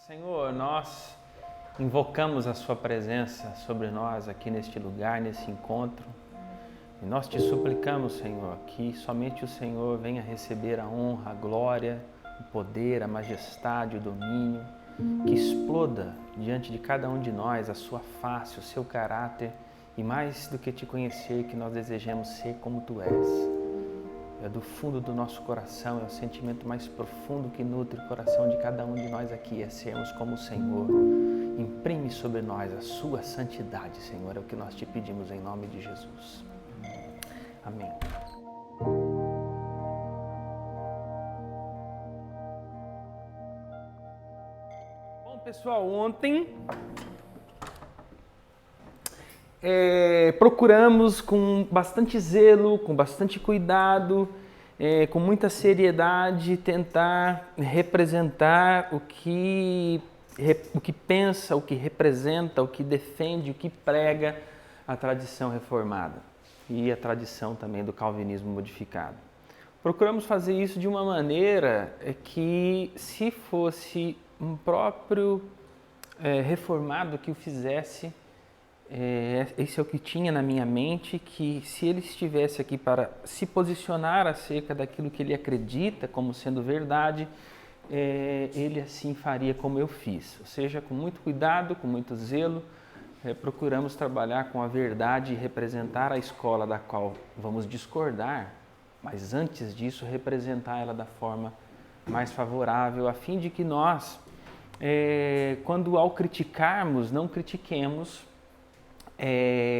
Senhor, nós invocamos a Sua presença sobre nós aqui neste lugar, nesse encontro. E nós te suplicamos, Senhor, que somente o Senhor venha receber a honra, a glória, o poder, a majestade, o domínio, que exploda diante de cada um de nós a Sua face, o Seu caráter e mais do que te conhecer, que nós desejamos ser como Tu és. É do fundo do nosso coração, é o sentimento mais profundo que nutre o coração de cada um de nós aqui, é sermos como o Senhor. Imprime sobre nós a Sua santidade, Senhor, é o que nós te pedimos em nome de Jesus. Amém. Bom, pessoal, ontem procuramos com bastante zelo, com bastante cuidado, com muita seriedade, tentar representar o que pensa, o que representa, o que defende, o que prega a tradição reformada e a tradição também do calvinismo modificado. Procuramos fazer isso de uma maneira que, se fosse um próprio reformado que o fizesse, esse é o que tinha na minha mente, que se ele estivesse aqui para se posicionar acerca daquilo que ele acredita como sendo verdade, ele assim faria como eu fiz. Ou seja, com muito cuidado, com muito zelo, procuramos trabalhar com a verdade e representar a escola da qual vamos discordar, mas antes disso representar ela da forma mais favorável, a fim de que nós, quando ao criticarmos, não critiquemos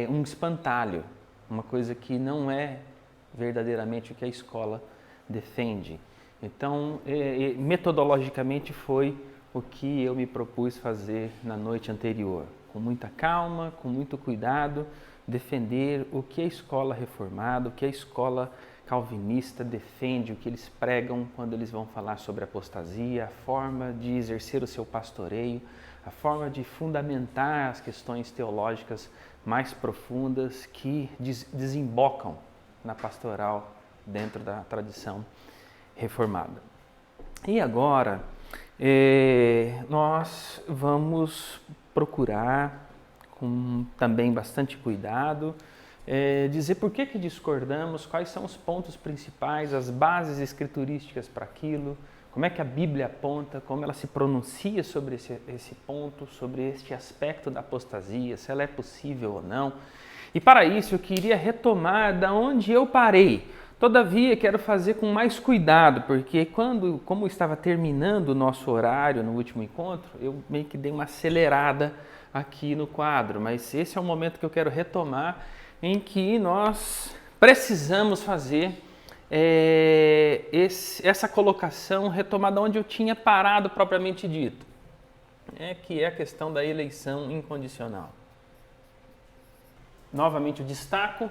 um espantalho, uma coisa que não é verdadeiramente o que a escola defende. Então, metodologicamente foi o que eu me propus fazer na noite anterior. Com muita calma, com muito cuidado, defender o que a escola reformada, o que a escola calvinista defende, o que eles pregam quando eles vão falar sobre apostasia, a forma de exercer o seu pastoreio, a forma de fundamentar as questões teológicas mais profundas que desembocam na pastoral dentro da tradição reformada. E agora nós vamos procurar, com também bastante cuidado, dizer por que discordamos, quais são os pontos principais, as bases escriturísticas para aquilo, como é que a Bíblia aponta, como ela se pronuncia sobre esse ponto, sobre este aspecto da apostasia, se ela é possível ou não. E para isso eu queria retomar da onde eu parei. Todavia, quero fazer com mais cuidado, porque como estava terminando o nosso horário no último encontro, eu meio que dei uma acelerada aqui no quadro, mas esse é o momento que eu quero retomar, em que nós precisamos fazer essa colocação retomada onde eu tinha parado propriamente dito, que é a questão da eleição incondicional. Novamente eu destaco,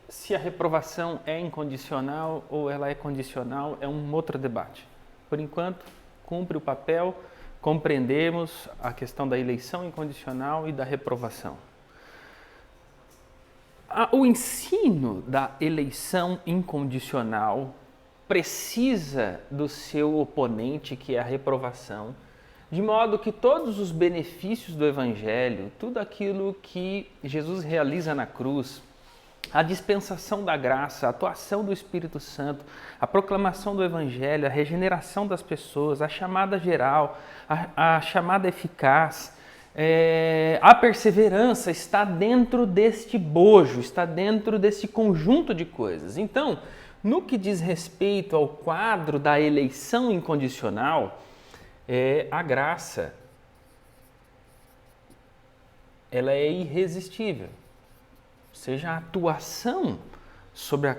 se a reprovação é incondicional ou ela é condicional é um outro debate. Por enquanto, cumpre o papel, compreendemos a questão da eleição incondicional e da reprovação. O ensino da eleição incondicional precisa do seu oponente, que é a reprovação, de modo que todos os benefícios do Evangelho, tudo aquilo que Jesus realiza na cruz, a dispensação da graça, a atuação do Espírito Santo, a proclamação do Evangelho, a regeneração das pessoas, a chamada geral, a chamada eficaz, a perseverança está dentro deste bojo, está dentro desse conjunto de coisas. Então, no que diz respeito ao quadro da eleição incondicional, a graça, ela é irresistível. Ou seja, a atuação sobre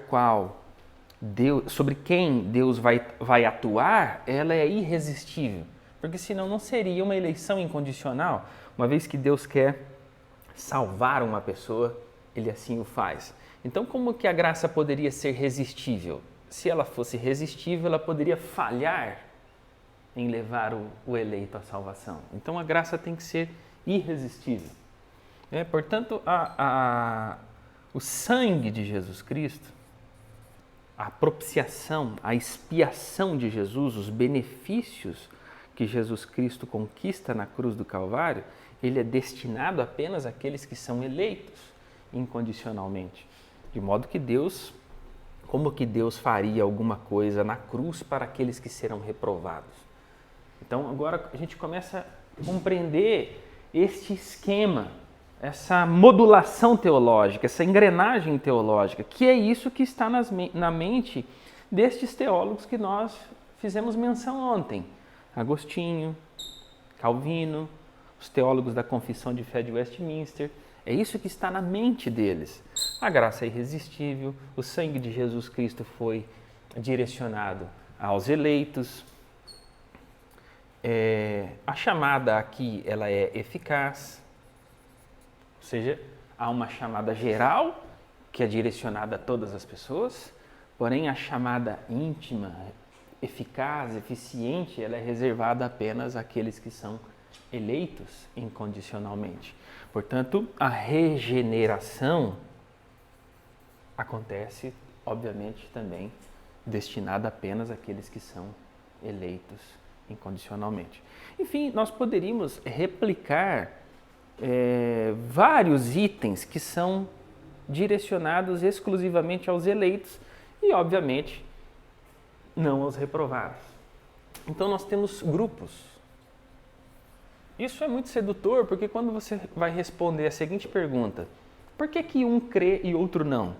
quem Deus vai atuar, ela é irresistível. Porque senão não seria uma eleição incondicional. Uma vez que Deus quer salvar uma pessoa, Ele assim o faz. Então, como que a graça poderia ser resistível? Se ela fosse resistível, ela poderia falhar em levar o eleito à salvação. Então, a graça tem que ser irresistível. Portanto, o sangue de Jesus Cristo, a propiciação, a expiação de Jesus, os benefícios que Jesus Cristo conquista na cruz do Calvário, ele é destinado apenas àqueles que são eleitos incondicionalmente. De modo que Deus, como que Deus faria alguma coisa na cruz para aqueles que serão reprovados? Então agora a gente começa a compreender este esquema, essa modulação teológica, essa engrenagem teológica, que é isso que está na mente destes teólogos que nós fizemos menção ontem. Agostinho, Calvino, os teólogos da Confissão de Fé de Westminster. É isso que está na mente deles. A graça é irresistível, o sangue de Jesus Cristo foi direcionado aos eleitos. A chamada aqui ela é eficaz, ou seja, há uma chamada geral que é direcionada a todas as pessoas, porém a chamada íntima, eficaz, eficiente, ela é reservada apenas àqueles que são eleitos incondicionalmente. Portanto, a regeneração acontece, obviamente, também destinada apenas àqueles que são eleitos incondicionalmente. Enfim, nós poderíamos replicar vários itens que são direcionados exclusivamente aos eleitos e, obviamente, não aos reprovados. Então, nós temos grupos. Isso é muito sedutor, porque quando você vai responder a seguinte pergunta, por que um crê e outro não?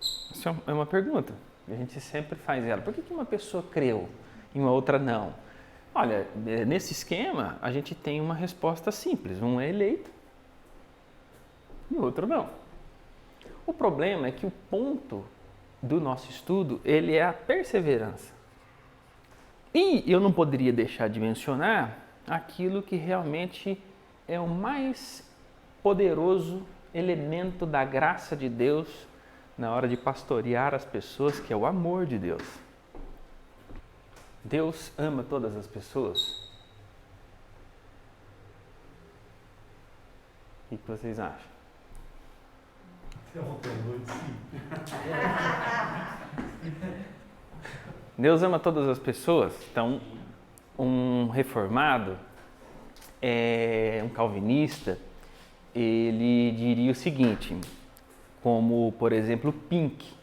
Isso é uma pergunta, a gente sempre faz ela. Por que uma pessoa creu e uma outra não? Olha, nesse esquema, a gente tem uma resposta simples. Um é eleito e o outro não. O problema é que o ponto do nosso estudo, ele é a perseverança. E eu não poderia deixar de mencionar aquilo que realmente é o mais poderoso elemento da graça de Deus na hora de pastorear as pessoas, que é o amor de Deus. Deus ama todas as pessoas? O que vocês acham? Deus ama todas as pessoas? Então, um reformado, um calvinista, ele diria o seguinte, como, por exemplo, Pink.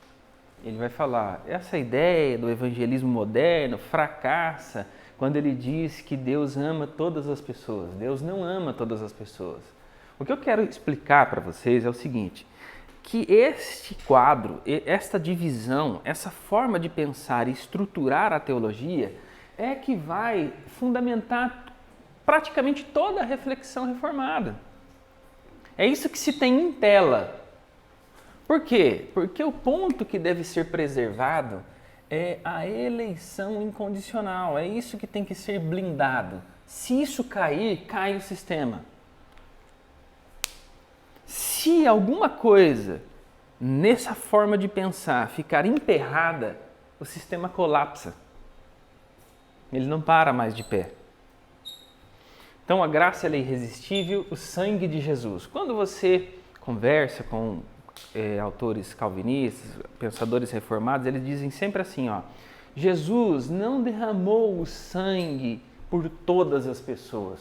Ele vai falar, essa ideia do evangelismo moderno fracassa quando ele diz que Deus ama todas as pessoas. Deus não ama todas as pessoas. O que eu quero explicar para vocês é o seguinte, que este quadro, esta divisão, essa forma de pensar e estruturar a teologia é que vai fundamentar praticamente toda a reflexão reformada. É isso que se tem em tela. Por quê? Porque o ponto que deve ser preservado é a eleição incondicional. É isso que tem que ser blindado. Se isso cair, cai o sistema. Se alguma coisa nessa forma de pensar ficar emperrada, o sistema colapsa. Ele não para mais de pé. Então a graça é irresistível, o sangue de Jesus. Quando você conversa com autores calvinistas, pensadores reformados, eles dizem sempre assim, Jesus não derramou o sangue por todas as pessoas.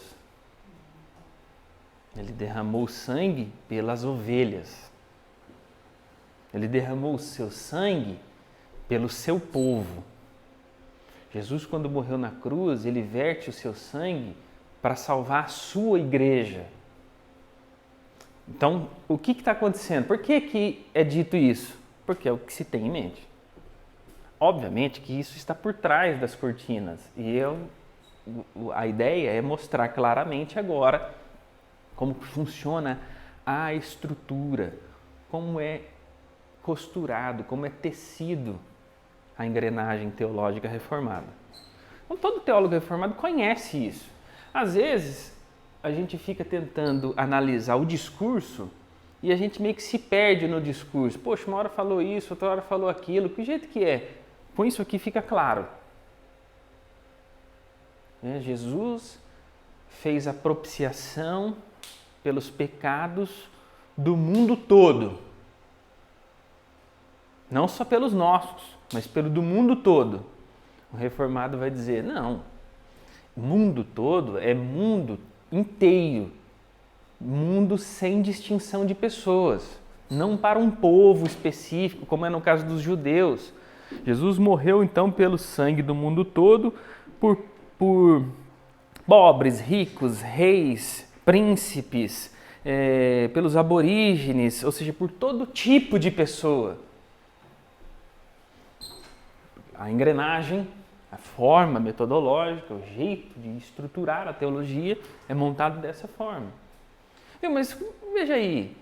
Ele derramou sangue pelas ovelhas. Ele derramou o seu sangue pelo seu povo. Jesus, quando morreu na cruz, ele verte o seu sangue para salvar a sua igreja. Então, o que está acontecendo? Por que é dito isso? Porque é o que se tem em mente. Obviamente que isso está por trás das cortinas. E a ideia é mostrar claramente agora como funciona a estrutura, como é costurado, como é tecido a engrenagem teológica reformada. Então, todo teólogo reformado conhece isso. Às vezes, a gente fica tentando analisar o discurso e a gente meio que se perde no discurso. Poxa, uma hora falou isso, outra hora falou aquilo. Que jeito que é? Com isso aqui fica claro. Jesus fez a propiciação pelos pecados do mundo todo. Não só pelos nossos, mas pelo do mundo todo. O reformado vai dizer, não, mundo todo é mundo inteiro, mundo sem distinção de pessoas, não para um povo específico, como é no caso dos judeus. Jesus morreu então pelo sangue do mundo todo, por pobres, ricos, reis, príncipes, pelos aborígenes, ou seja, por todo tipo de pessoa. A engrenagem, a forma metodológica, o jeito de estruturar a teologia é montado dessa forma. Mas veja aí,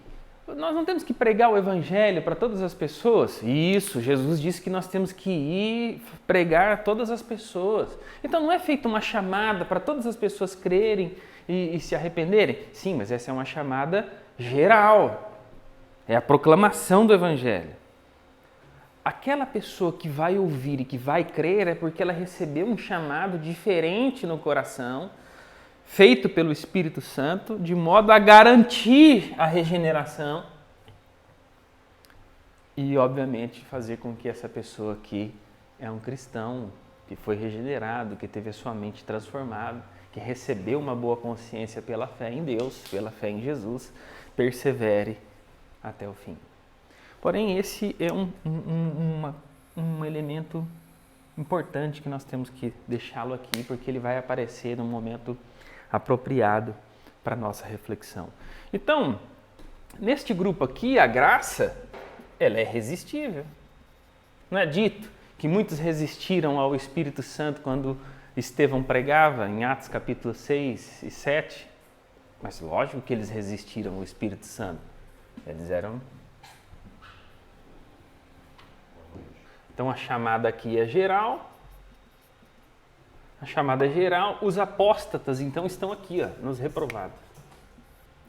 nós não temos que pregar o evangelho para todas as pessoas? Isso, Jesus disse que nós temos que ir pregar a todas as pessoas. Então não é feita uma chamada para todas as pessoas crerem e se arrependerem? Sim, mas essa é uma chamada geral. É a proclamação do evangelho. Aquela pessoa que vai ouvir e que vai crer é porque ela recebeu um chamado diferente no coração, feito pelo Espírito Santo, de modo a garantir a regeneração e, obviamente, fazer com que essa pessoa que é um cristão, que foi regenerado, que teve a sua mente transformada, que recebeu uma boa consciência pela fé em Deus, pela fé em Jesus, persevere até o fim. Porém, esse é um elemento importante que nós temos que deixá-lo aqui, porque ele vai aparecer num momento apropriado para a nossa reflexão. Então, neste grupo aqui, a graça, ela é irresistível. Não é dito que muitos resistiram ao Espírito Santo quando Estevão pregava em Atos capítulo 6 e 7? Mas lógico que eles resistiram ao Espírito Santo. Eles eram... Então a chamada aqui é geral. A chamada é geral. Os apóstatas, então, estão aqui, ó, nos reprovados.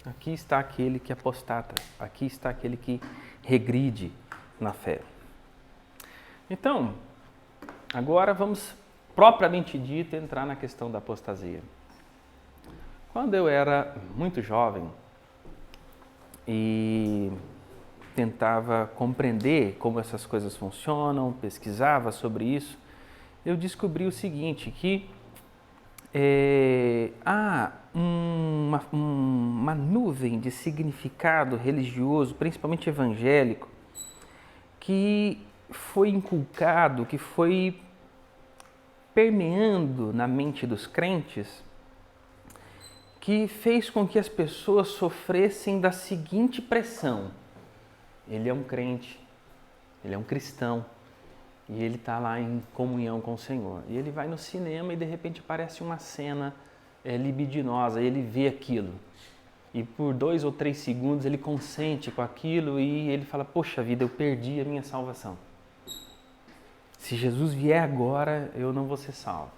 Aqui está aquele que apostata. Aqui está aquele que regride na fé. Então, agora vamos, propriamente dito, entrar na questão da apostasia. Quando eu era muito jovem e tentava compreender como essas coisas funcionam, pesquisava sobre isso, eu descobri o seguinte, que há uma nuvem de significado religioso, principalmente evangélico, que foi inculcado, que foi permeando na mente dos crentes, que fez com que as pessoas sofressem da seguinte pressão: ele é um crente, ele é um cristão, e ele está lá em comunhão com o Senhor. E ele vai no cinema e de repente aparece uma cena libidinosa, e ele vê aquilo. E por 2 ou 3 segundos ele consente com aquilo e ele fala: poxa vida, eu perdi a minha salvação. Se Jesus vier agora, eu não vou ser salvo.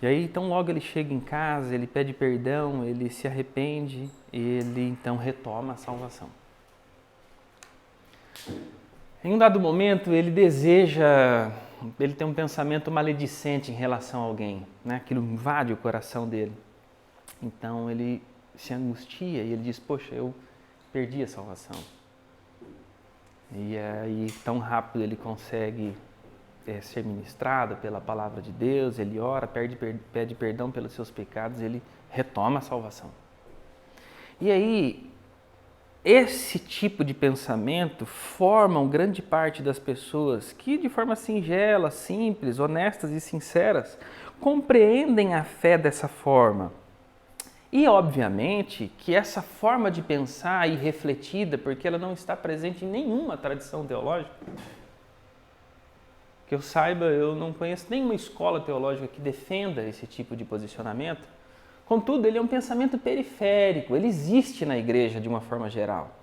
E aí, então, logo ele chega em casa, ele pede perdão, ele se arrepende, ele então retoma a salvação. Em um dado momento, ele tem um pensamento maledicente em relação a alguém, né? Aquilo invade o coração dele. Então, ele se angustia e ele diz: poxa, eu perdi a salvação. E aí, tão rápido ele consegue ser ministrado pela palavra de Deus, ele ora, pede perdão pelos seus pecados, ele retoma a salvação. E aí, esse tipo de pensamento forma grande parte das pessoas que, de forma singela, simples, honestas e sinceras, compreendem a fé dessa forma. E, obviamente, que essa forma de pensar é irrefletida, porque ela não está presente em nenhuma tradição teológica. Que eu saiba, eu não conheço nenhuma escola teológica que defenda esse tipo de posicionamento. Contudo, ele é um pensamento periférico, ele existe na igreja de uma forma geral.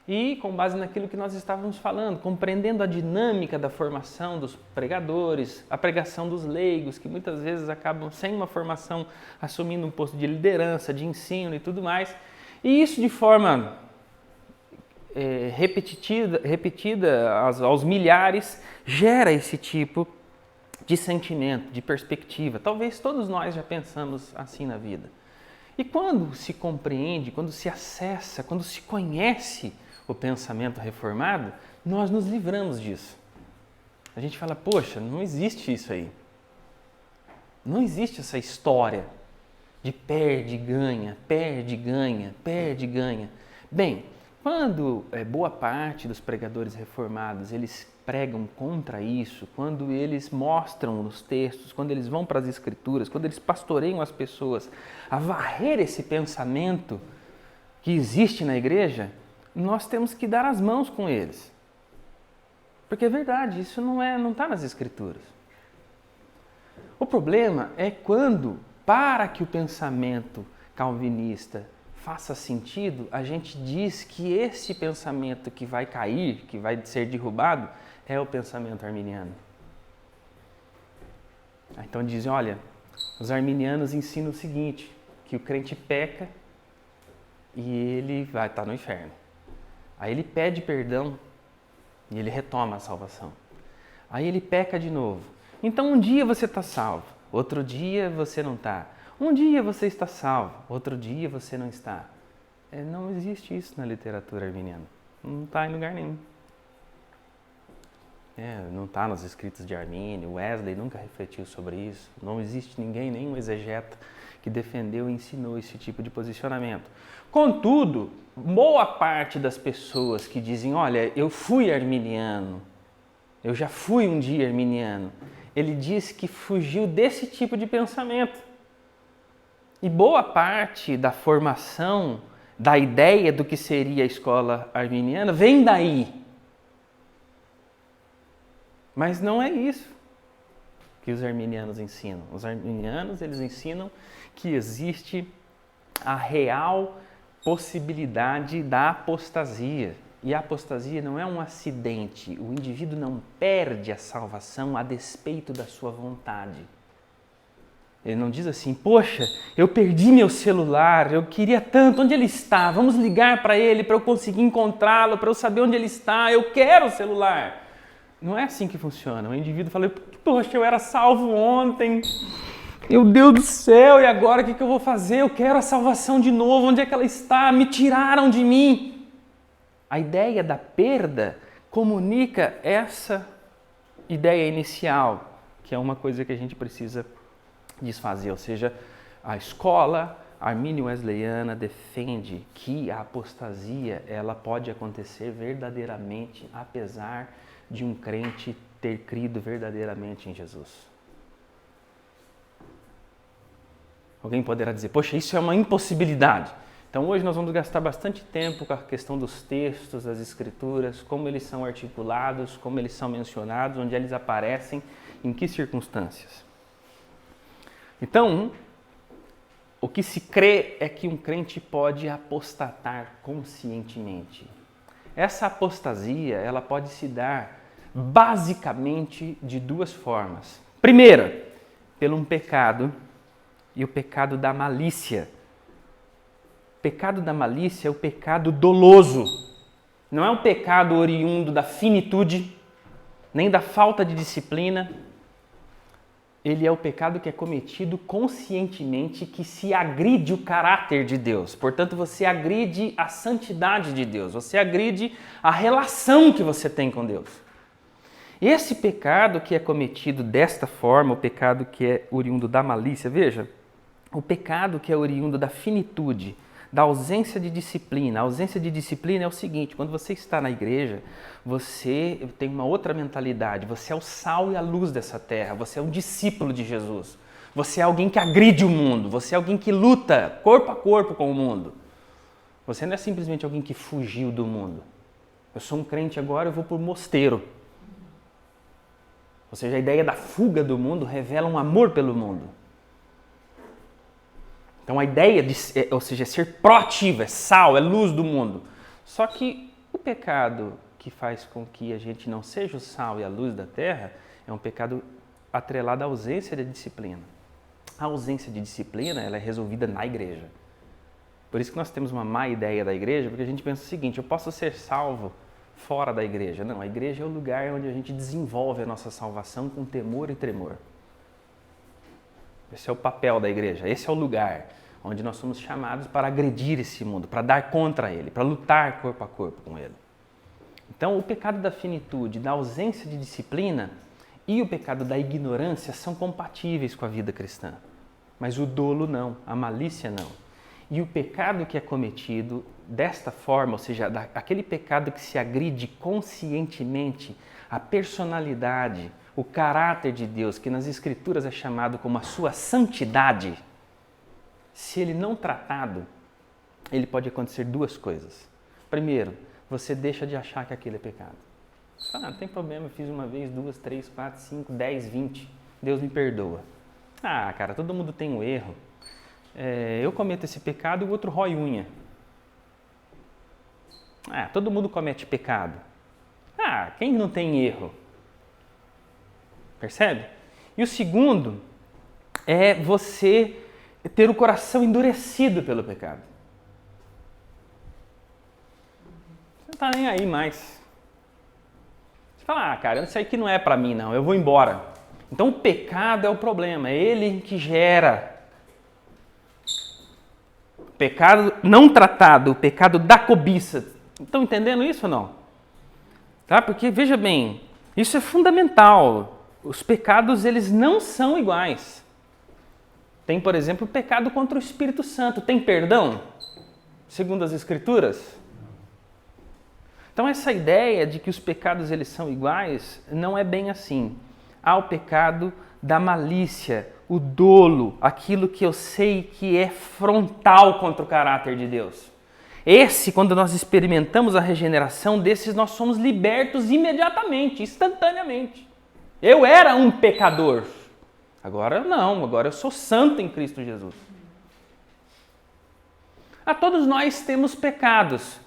E, com base naquilo que nós estávamos falando, compreendendo a dinâmica da formação dos pregadores, a pregação dos leigos, que muitas vezes acabam sem uma formação, assumindo um posto de liderança, de ensino e tudo mais. E isso de forma repetida aos milhares, gera esse tipo de sentimento, de perspectiva. Talvez todos nós já pensamos assim na vida. E quando se compreende, quando se acessa, quando se conhece o pensamento reformado, nós nos livramos disso. A gente fala: poxa, não existe isso aí. Não existe essa história de perde, ganha, perde, ganha, perde, ganha. Bem, quando boa parte dos pregadores reformados, eles pregam contra isso, quando eles mostram nos textos, quando eles vão para as escrituras, quando eles pastoreiam as pessoas a varrer esse pensamento que existe na igreja, nós temos que dar as mãos com eles. Porque é verdade, isso não está nas escrituras. O problema é quando, para que o pensamento calvinista faça sentido, a gente diz que esse pensamento que vai cair, que vai ser derrubado, é o pensamento arminiano. Então dizem, olha, os arminianos ensinam o seguinte, que o crente peca e ele vai estar no inferno. Aí ele pede perdão e ele retoma a salvação. Aí ele peca de novo. Então um dia você está salvo, outro dia você não está. Um dia você está salvo, outro dia você não está. Não existe isso na literatura arminiana. Não está em lugar nenhum. Não está nos escritos de Armínio, Wesley nunca refletiu sobre isso. Não existe ninguém, nenhum exegeta, que defendeu e ensinou esse tipo de posicionamento. Contudo, boa parte das pessoas que dizem, olha, eu fui arminiano, eu já fui um dia arminiano, ele diz que fugiu desse tipo de pensamento. E boa parte da formação, da ideia do que seria a escola arminiana, vem daí. Mas não é isso que os arminianos ensinam. Os arminianos, eles ensinam que existe a real possibilidade da apostasia. E a apostasia não é um acidente. O indivíduo não perde a salvação a despeito da sua vontade. Ele não diz assim, poxa, eu perdi meu celular, eu queria tanto, onde ele está? Vamos ligar para ele para eu conseguir encontrá-lo, para eu saber onde ele está, eu quero o celular. Não é assim que funciona. O indivíduo fala, poxa, eu era salvo ontem, meu Deus do céu, e agora o que eu vou fazer? Eu quero a salvação de novo, onde é que ela está? Me tiraram de mim. A ideia da perda comunica essa ideia inicial, que é uma coisa que a gente precisa desfazer, ou seja, a escola armínio-wesleyana defende que a apostasia ela pode acontecer verdadeiramente, apesar de um crente ter crido verdadeiramente em Jesus. Alguém poderá dizer, poxa, isso é uma impossibilidade. Então hoje nós vamos gastar bastante tempo com a questão dos textos, das escrituras, como eles são articulados, como eles são mencionados, onde eles aparecem, em que circunstâncias. Então, o que se crê é que um crente pode apostatar conscientemente. Essa apostasia, ela pode se dar basicamente de duas formas. Primeira, pelo um pecado, e o pecado da malícia. O pecado da malícia é o pecado doloso. Não é um pecado oriundo da finitude, nem da falta de disciplina. Ele é o pecado que é cometido conscientemente, que se agride o caráter de Deus. Portanto, você agride a santidade de Deus, você agride a relação que você tem com Deus. Esse pecado que é cometido desta forma, o pecado que é oriundo da malícia, veja, o pecado que é oriundo da finitude, da ausência de disciplina. A ausência de disciplina é o seguinte, quando você está na igreja, você tem uma outra mentalidade, você é o sal e a luz dessa terra, você é um discípulo de Jesus, você é alguém que agride o mundo, você é alguém que luta corpo a corpo com o mundo. Você não é simplesmente alguém que fugiu do mundo. Eu sou um crente agora, eu vou para o mosteiro. Ou seja, a ideia da fuga do mundo revela um amor pelo mundo. Então a ideia de, ou seja, é ser proativo, é sal, é luz do mundo. Só que o pecado que faz com que a gente não seja o sal e a luz da terra é um pecado atrelado à ausência de disciplina. A ausência de disciplina ela é resolvida na igreja. Por isso que nós temos uma má ideia da igreja, porque a gente pensa o seguinte, eu posso ser salvo fora da igreja. Não, a igreja é o lugar onde a gente desenvolve a nossa salvação com temor e tremor. Esse é o papel da igreja, esse é o lugar onde nós somos chamados para agredir esse mundo, para dar contra ele, para lutar corpo a corpo com ele. Então, o pecado da finitude, da ausência de disciplina, e o pecado da ignorância são compatíveis com a vida cristã. Mas o dolo não, a malícia não. E o pecado que é cometido desta forma, ou seja, aquele pecado que se agride conscientemente a personalidade, o caráter de Deus, que nas Escrituras é chamado como a sua santidade, se ele não tratado, ele pode acontecer duas coisas. Primeiro, você deixa de achar que aquilo é pecado. Você fala, não tem problema, eu fiz uma vez, 2, 3, 4, 5, 10, 20, Deus me perdoa. Ah, cara, todo mundo tem um erro. Eu cometo esse pecado e o outro rói unha. Ah, todo mundo comete pecado. Ah, quem não tem erro? Percebe? E o segundo é você ter o coração endurecido pelo pecado. Você não está nem aí mais. Você fala, cara, isso aqui não é para mim não, eu vou embora. Então o pecado é o problema, é ele que gera. O pecado não tratado, o pecado da cobiça. Estão entendendo isso ou não? Tá? Porque, veja bem, isso é fundamental. Os pecados, eles não são iguais. Tem, por exemplo, o pecado contra o Espírito Santo. Tem perdão? Segundo as Escrituras? Então, essa ideia de que os pecados eles são iguais não é bem assim. Há o pecado da malícia, o dolo, aquilo que eu sei que é frontal contra o caráter de Deus. Esse, quando nós experimentamos a regeneração, desses nós somos libertos imediatamente, instantaneamente. Eu era um pecador. Agora não, agora eu sou santo em Cristo Jesus. A todos nós temos pecados.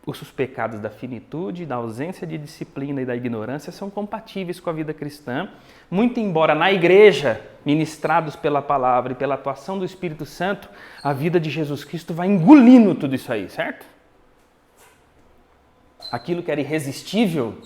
Os pecados da finitude, da ausência de disciplina e da ignorância são compatíveis com a vida cristã, muito embora na igreja, ministrados pela palavra e pela atuação do Espírito Santo, a vida de Jesus Cristo vai engolindo tudo isso aí, certo? Aquilo que era irresistível,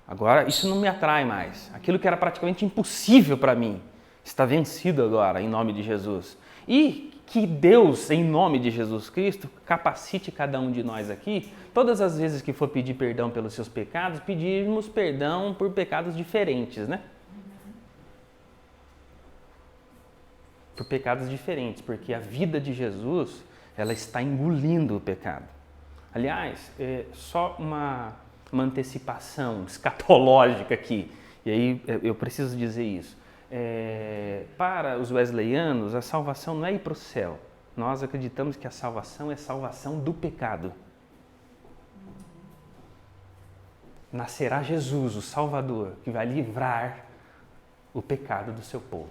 agora isso não me atrai mais. Aquilo que era praticamente impossível para mim, está vencido agora, em nome de Jesus. E que Deus, em nome de Jesus Cristo, capacite cada um de nós aqui, todas as vezes que for pedir perdão pelos seus pecados, pedirmos perdão por pecados diferentes, né? Por pecados diferentes, porque a vida de Jesus, ela está engolindo o pecado. Aliás, só uma antecipação escatológica aqui, e aí eu preciso dizer isso. Para os wesleyanos, a salvação não é ir para o céu. Nós acreditamos que a salvação é salvação do pecado. Nascerá Jesus, o Salvador, que vai livrar o pecado do seu povo.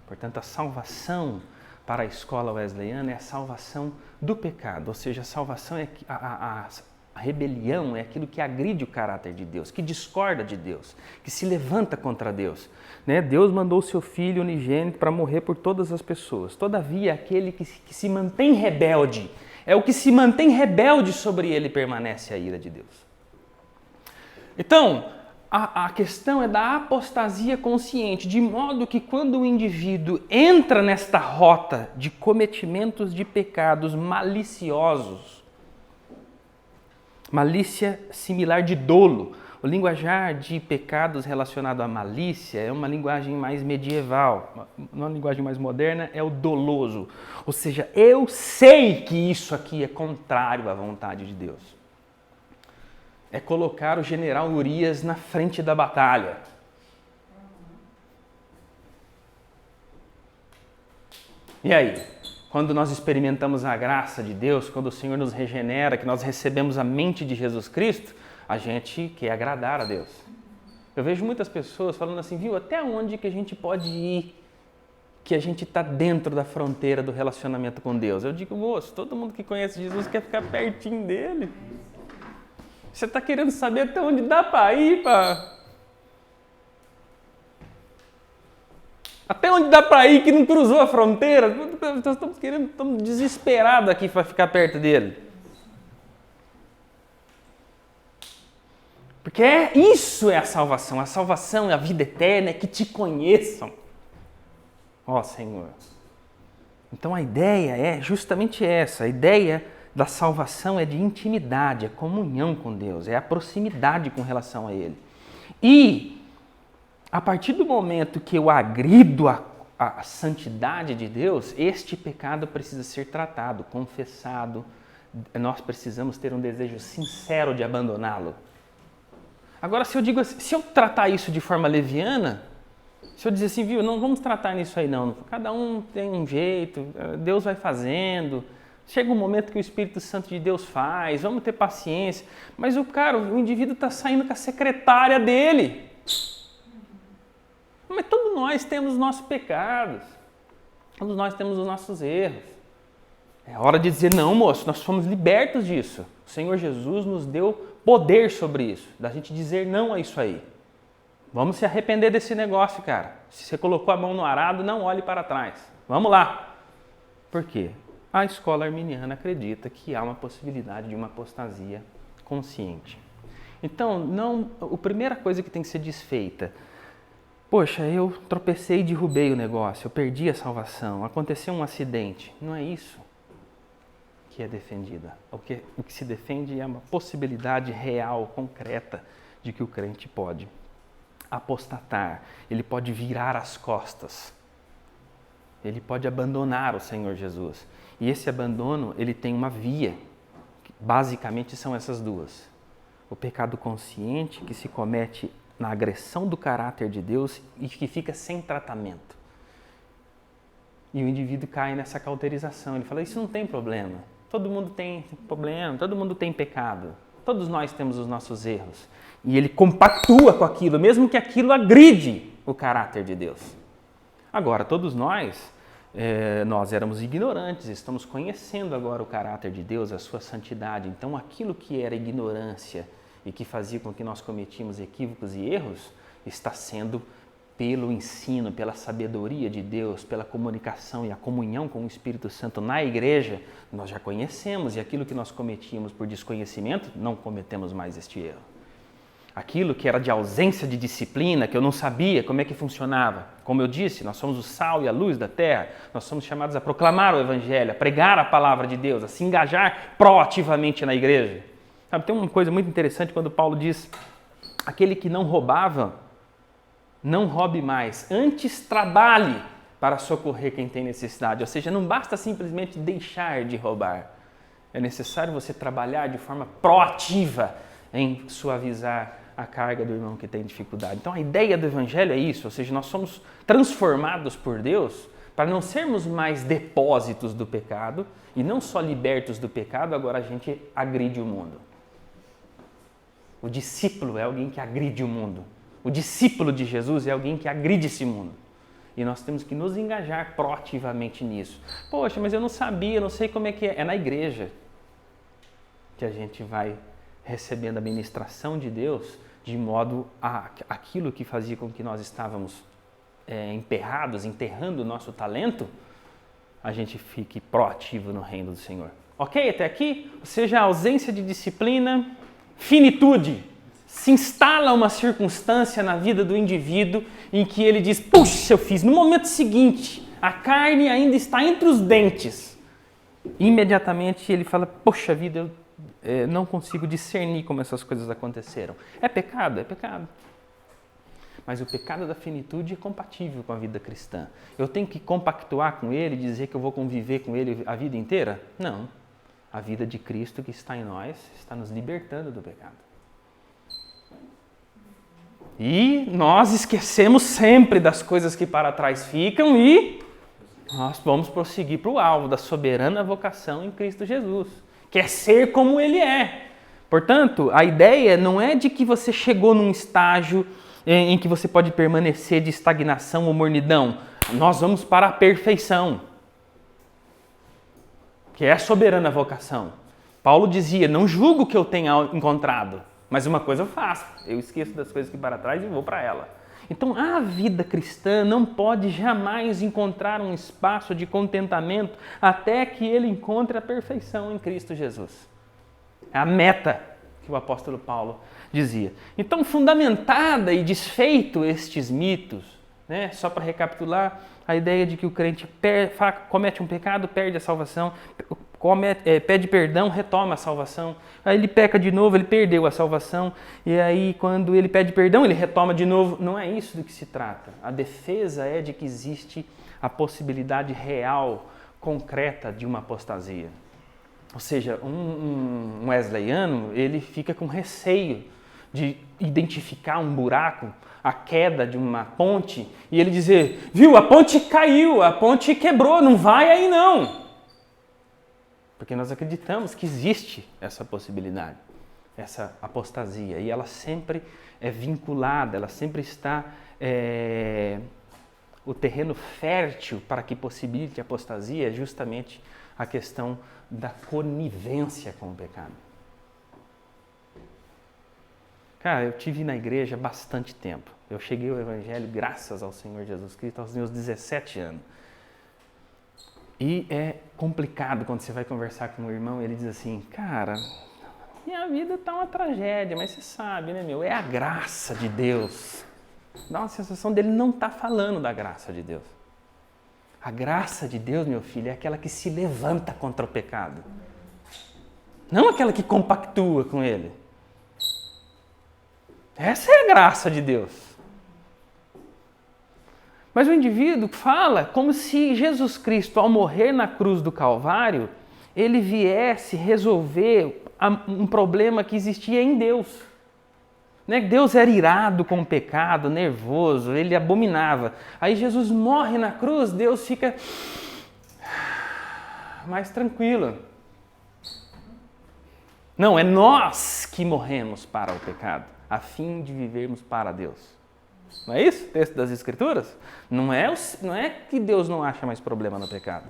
Portanto, a salvação para a escola wesleyana é a salvação do pecado, ou seja, a salvação é a rebelião é aquilo que agride o caráter de Deus, que discorda de Deus, que se levanta contra Deus. Né? Deus mandou o seu Filho unigênito para morrer por todas as pessoas. Todavia, aquele que se mantém rebelde, é o que se mantém rebelde sobre ele permanece a ira de Deus. Então, a questão é da apostasia consciente, de modo que quando o indivíduo entra nesta rota de cometimentos de pecados maliciosos, malícia similar de dolo. O linguajar de pecados relacionado à malícia é uma linguagem mais medieval. Uma linguagem mais moderna é o doloso. Ou seja, eu sei que isso aqui é contrário à vontade de Deus. É colocar o general Urias na frente da batalha. E aí? Quando nós experimentamos a graça de Deus, quando o Senhor nos regenera, que nós recebemos a mente de Jesus Cristo, a gente quer agradar a Deus. Eu vejo muitas pessoas falando assim, viu, até onde que a gente pode ir, que a gente está dentro da fronteira do relacionamento com Deus? Eu digo, moço, todo mundo que conhece Jesus quer ficar pertinho dele. Você está querendo saber até onde dá para ir, Até onde dá para ir que não cruzou a fronteira? Nós estamos desesperados aqui para ficar perto dele. Porque isso é a salvação. A salvação, a vida eterna é que te conheçam. Ó Senhor. Então a ideia é justamente essa. A ideia da salvação é de intimidade, é comunhão com Deus, é a proximidade com relação a Ele. E a partir do momento que eu agrido a santidade de Deus, este pecado precisa ser tratado, confessado. Nós precisamos ter um desejo sincero de abandoná-lo. Agora, se eu digo assim, se eu tratar isso de forma leviana, se eu dizer assim, viu, não vamos tratar nisso aí não, cada um tem um jeito, Deus vai fazendo, chega um momento que o Espírito Santo de Deus faz, vamos ter paciência, mas o indivíduo está saindo com a secretária dele. Mas todos nós temos os nossos pecados, todos nós temos os nossos erros. É hora de dizer, não, moço, nós fomos libertos disso. O Senhor Jesus nos deu poder sobre isso, da gente dizer não a isso aí. Vamos se arrepender desse negócio, cara. Se você colocou a mão no arado, não olhe para trás. Vamos lá. Por quê? A escola arminiana acredita que há uma possibilidade de uma apostasia consciente. Então, a primeira coisa que tem que ser desfeita, poxa, eu tropecei e derrubei o negócio, eu perdi a salvação, aconteceu um acidente. Não é isso que é defendida. O que se defende é uma possibilidade real, concreta, de que o crente pode apostatar, ele pode virar as costas, ele pode abandonar o Senhor Jesus. E esse abandono, ele tem uma via, basicamente são essas duas. O pecado consciente, que se comete na agressão do caráter de Deus e que fica sem tratamento. E o indivíduo cai nessa cauterização, ele fala, isso não tem problema, todo mundo tem problema, todo mundo tem pecado, todos nós temos os nossos erros. E ele compactua com aquilo, mesmo que aquilo agride o caráter de Deus. Agora, todos nós éramos ignorantes, estamos conhecendo agora o caráter de Deus, a sua santidade. Então, aquilo que era ignorância e que fazia com que nós cometíamos equívocos e erros, está sendo pelo ensino, pela sabedoria de Deus, pela comunicação e a comunhão com o Espírito Santo na igreja, nós já conhecemos, e aquilo que nós cometíamos por desconhecimento, não cometemos mais este erro. Aquilo que era de ausência de disciplina, que eu não sabia como é que funcionava. Como eu disse, nós somos o sal e a luz da terra, nós somos chamados a proclamar o Evangelho, a pregar a palavra de Deus, a se engajar proativamente na igreja. Sabe, tem uma coisa muito interessante quando Paulo diz, aquele que não roubava, não roube mais, antes trabalhe para socorrer quem tem necessidade. Ou seja, não basta simplesmente deixar de roubar. É necessário você trabalhar de forma proativa em suavizar a carga do irmão que tem dificuldade. Então a ideia do Evangelho é isso, ou seja, nós somos transformados por Deus para não sermos mais depósitos do pecado e não só libertos do pecado, agora a gente agride o mundo. O discípulo é alguém que agride o mundo. O discípulo de Jesus é alguém que agride esse mundo. E nós temos que nos engajar proativamente nisso. Poxa, mas eu não sabia, eu não sei como é que é. É na igreja que a gente vai recebendo a ministração de Deus, de modo a aquilo que fazia com que nós estávamos emperrados, enterrando o nosso talento, a gente fique proativo no reino do Senhor. Ok? Até aqui? Ou seja, a ausência de disciplina, finitude. Se instala uma circunstância na vida do indivíduo em que ele diz, puxa, eu fiz no momento seguinte, a carne ainda está entre os dentes. Imediatamente ele fala, poxa vida, eu não consigo discernir como essas coisas aconteceram. É pecado? É pecado. Mas o pecado da finitude é compatível com a vida cristã. Eu tenho que compactuar com ele, dizer que eu vou conviver com ele a vida inteira? Não. A vida de Cristo que está em nós está nos libertando do pecado. E nós esquecemos sempre das coisas que para trás ficam e nós vamos prosseguir para o alvo da soberana vocação em Cristo Jesus, que é ser como Ele é. Portanto, a ideia não é de que você chegou num estágio em que você pode permanecer de estagnação ou mornidão. Nós vamos para a perfeição, que é a soberana vocação. Paulo dizia, não julgo que eu tenha encontrado, mas uma coisa eu faço, eu esqueço das coisas que para trás e vou para ela. Então, a vida cristã não pode jamais encontrar um espaço de contentamento até que ele encontre a perfeição em Cristo Jesus. É a meta que o apóstolo Paulo dizia. Então, fundamentada e desfeito estes mitos, né? Só para recapitular, a ideia de que o crente comete um pecado, perde a salvação, pede perdão, retoma a salvação. Aí ele peca de novo, ele perdeu a salvação. E aí quando ele pede perdão, ele retoma de novo. Não é isso do que se trata. A defesa é de que existe a possibilidade real, concreta de uma apostasia. Ou seja, um wesleyano, ele fica com receio de identificar um buraco, a queda de uma ponte, e ele dizer, viu, a ponte caiu, a ponte quebrou, não vai aí não. Porque nós acreditamos que existe essa possibilidade, essa apostasia, e ela sempre é vinculada, ela sempre está o terreno fértil para que possibilite a apostasia é justamente a questão da conivência com o pecado. Cara, eu tive na igreja bastante tempo. Eu cheguei ao Evangelho graças ao Senhor Jesus Cristo aos meus 17 anos. E é complicado quando você vai conversar com um irmão e ele diz assim, cara, minha vida tá uma tragédia, mas você sabe, né, meu? É a graça de Deus. Dá uma sensação dele não estar falando da graça de Deus. A graça de Deus, meu filho, é aquela que se levanta contra o pecado. Não aquela que compactua com ele. Essa é a graça de Deus. Mas o indivíduo fala como se Jesus Cristo, ao morrer na cruz do Calvário, ele viesse resolver um problema que existia em Deus. Deus era irado com o pecado, nervoso, ele abominava. Aí Jesus morre na cruz, Deus fica mais tranquilo. Não, é nós que morremos para o pecado, a fim de vivermos para Deus. Não é isso? O texto das Escrituras? Não é que Deus não acha mais problema no pecado.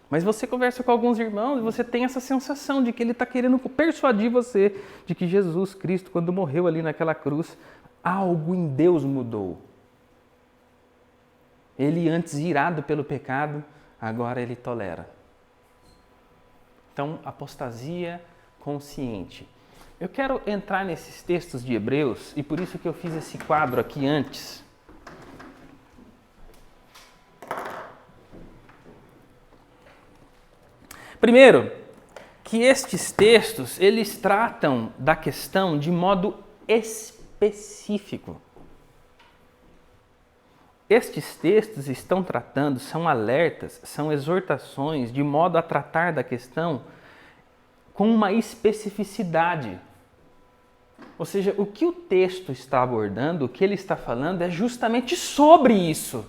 Mas você conversa com alguns irmãos e você tem essa sensação de que ele está querendo persuadir você de que Jesus Cristo, quando morreu ali naquela cruz, algo em Deus mudou. Ele antes irado pelo pecado, agora ele tolera. Então, apostasia consciente. Eu quero entrar nesses textos de Hebreus e por isso que eu fiz esse quadro aqui antes. Primeiro, que estes textos, eles tratam da questão de modo específico. Estes textos estão tratando, são alertas, são exortações de modo a tratar da questão com uma especificidade. Ou seja, o que o texto está abordando, o que ele está falando é justamente sobre isso.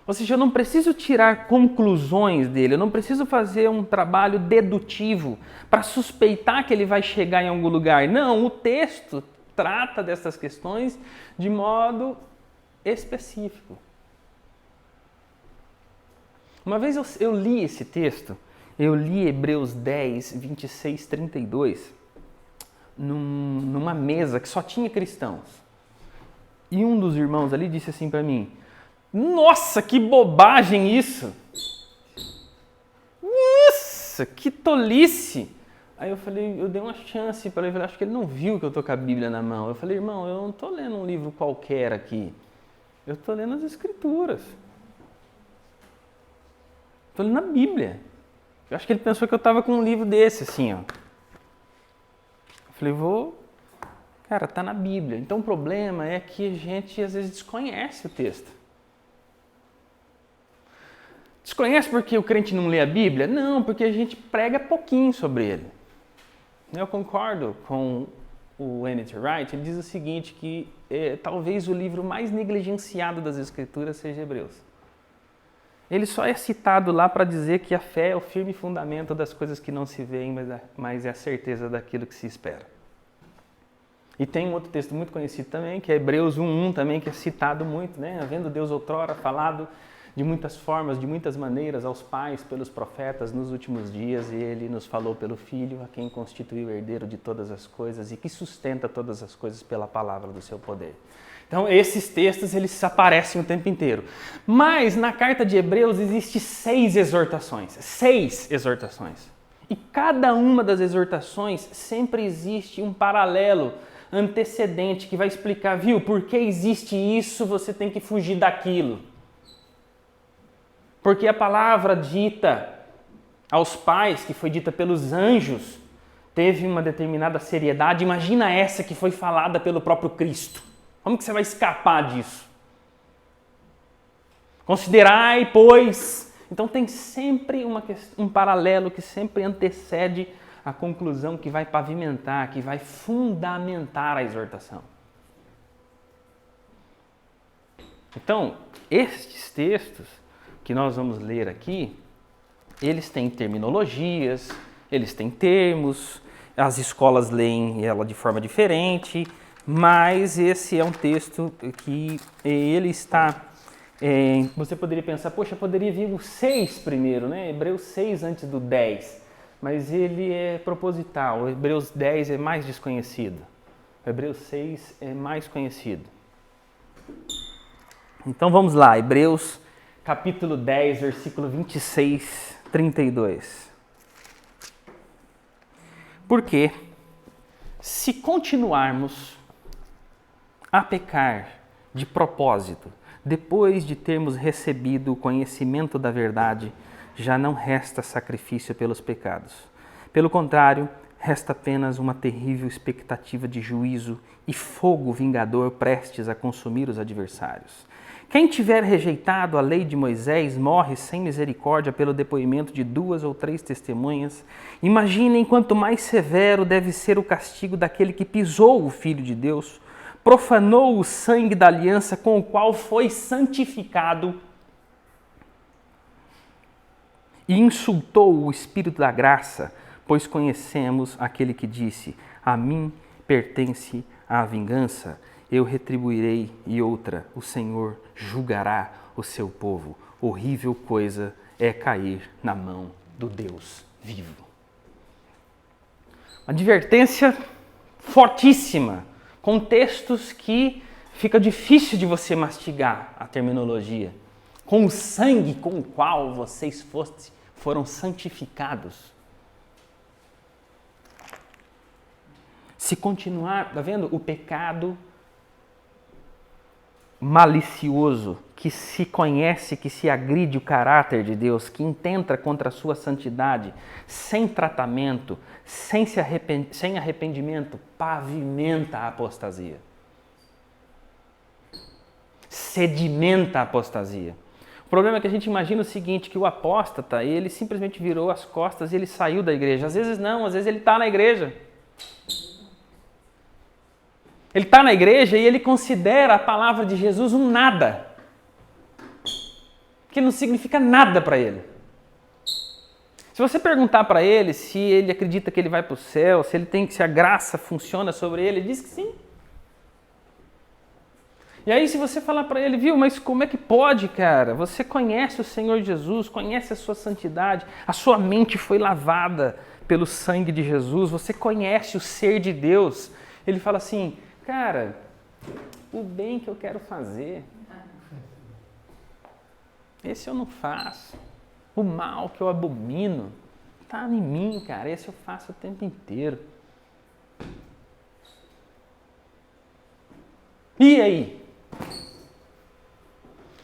Ou seja, eu não preciso tirar conclusões dele, eu não preciso fazer um trabalho dedutivo para suspeitar que ele vai chegar em algum lugar. Não, o texto trata dessas questões de modo específico. Uma vez eu li esse texto, eu li Hebreus 10, 26, 32, numa mesa que só tinha cristãos. E um dos irmãos ali disse assim para mim, nossa, que bobagem isso! Nossa, que tolice! Aí eu dei uma chance para ele, acho que ele não viu que eu estou com a Bíblia na mão. Eu falei, irmão, eu não estou lendo um livro qualquer aqui. Eu estou lendo as Escrituras. Estou lendo a Bíblia. Eu acho que ele pensou que eu estava com um livro desse, assim, ó. Eu falei, cara, está na Bíblia. Então o problema é que a gente às vezes desconhece o texto. Desconhece porque o crente não lê a Bíblia? Não, porque a gente prega pouquinho sobre ele. Eu concordo com o N.T. Wright, ele diz o seguinte, que talvez o livro mais negligenciado das Escrituras seja Hebreus. Ele só é citado lá para dizer que a fé é o firme fundamento das coisas que não se veem, mas é a certeza daquilo que se espera. E tem um outro texto muito conhecido também, que é Hebreus 1:1 também, que é citado muito, né? Havendo Deus outrora falado de muitas formas, de muitas maneiras, aos pais, pelos profetas, nos últimos dias, e ele nos falou pelo Filho, a quem constituiu o herdeiro de todas as coisas e que sustenta todas as coisas pela palavra do seu poder. Então, esses textos, eles aparecem o tempo inteiro. Mas, na carta de Hebreus, existe 6 exortações. 6 exortações. E cada uma das exortações, sempre existe um paralelo antecedente que vai explicar, viu, por que existe isso, você tem que fugir daquilo. Porque a palavra dita, aos pais, que foi dita pelos anjos, teve uma determinada seriedade. Imagina essa que foi falada pelo próprio Cristo. Como que você vai escapar disso? Considerai, pois... Então tem sempre um paralelo que sempre antecede a conclusão que vai pavimentar, que vai fundamentar a exortação. Então, estes textos que nós vamos ler aqui, eles têm terminologias, eles têm termos, as escolas leem ela de forma diferente, mas esse é um texto que ele está... você poderia pensar, poxa, poderia vir o 6 primeiro, né? Hebreus 6 antes do 10, mas ele é proposital, o Hebreus 10 é mais desconhecido, o Hebreus 6 é mais conhecido. Então vamos lá, Hebreus capítulo 10, versículo 26, 32. Porque se continuarmos a pecar de propósito, depois de termos recebido o conhecimento da verdade, já não resta sacrifício pelos pecados. Pelo contrário, resta apenas uma terrível expectativa de juízo e fogo vingador prestes a consumir os adversários. Quem tiver rejeitado a lei de Moisés morre sem misericórdia pelo depoimento de 2 ou 3 testemunhas. Imaginem quanto mais severo deve ser o castigo daquele que pisou o Filho de Deus, profanou o sangue da aliança com o qual foi santificado e insultou o Espírito da graça, pois conhecemos aquele que disse: a mim pertence a vingança, eu retribuirei, e outra, o Senhor julgará o seu povo. Horrível coisa é cair na mão do Deus vivo. Uma advertência fortíssima, com textos que fica difícil de você mastigar a terminologia. Com o sangue com o qual vocês foram santificados. Se continuar, tá vendo? O pecado malicioso, que se conhece, que se agride o caráter de Deus, que intenta contra a sua santidade, sem tratamento, sem arrependimento, pavimenta a apostasia. Sedimenta a apostasia. O problema é que a gente imagina o seguinte, que o apóstata, ele simplesmente virou as costas e ele saiu da igreja. Às vezes não, às vezes ele está na igreja. Ele está na igreja e ele considera a palavra de Jesus um nada. Que não significa nada para ele. Se você perguntar para ele se ele acredita que ele vai para o céu, se a graça funciona sobre ele, ele diz que sim. E aí se você falar para ele, viu, mas como é que pode, cara? Você conhece o Senhor Jesus, conhece a sua santidade, a sua mente foi lavada pelo sangue de Jesus, você conhece o ser de Deus. Ele fala assim, cara, o bem que eu quero fazer, esse eu não faço. O mal que eu abomino, tá em mim, cara, esse eu faço o tempo inteiro. E aí?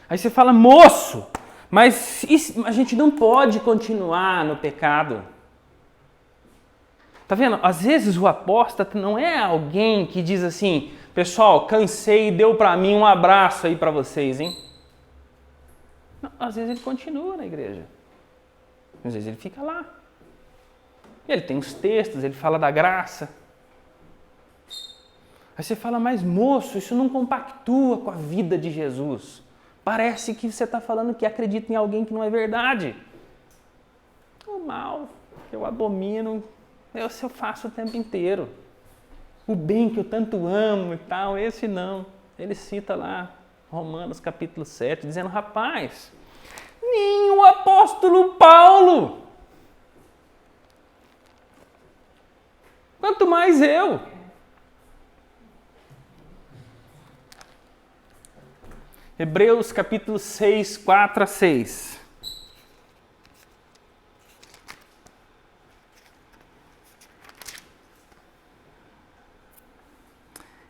Aí você fala, moço, mas a gente não pode continuar no pecado. Tá vendo? Às vezes o apóstata não é alguém que diz assim, pessoal, cansei e deu para mim um abraço aí para vocês, hein? Não, às vezes ele continua na igreja. Às vezes ele fica lá. Ele tem os textos, ele fala da graça. Aí você fala, mas moço, isso não compactua com a vida de Jesus. Parece que você está falando que acredita em alguém que não é verdade. O mal que eu abomino, eu faço o tempo inteiro. O bem que eu tanto amo e tal, esse não. Ele cita lá, Romanos capítulo 7, dizendo, rapaz, nem o apóstolo Paulo, quanto mais eu. Hebreus capítulo 6, 4 a 6.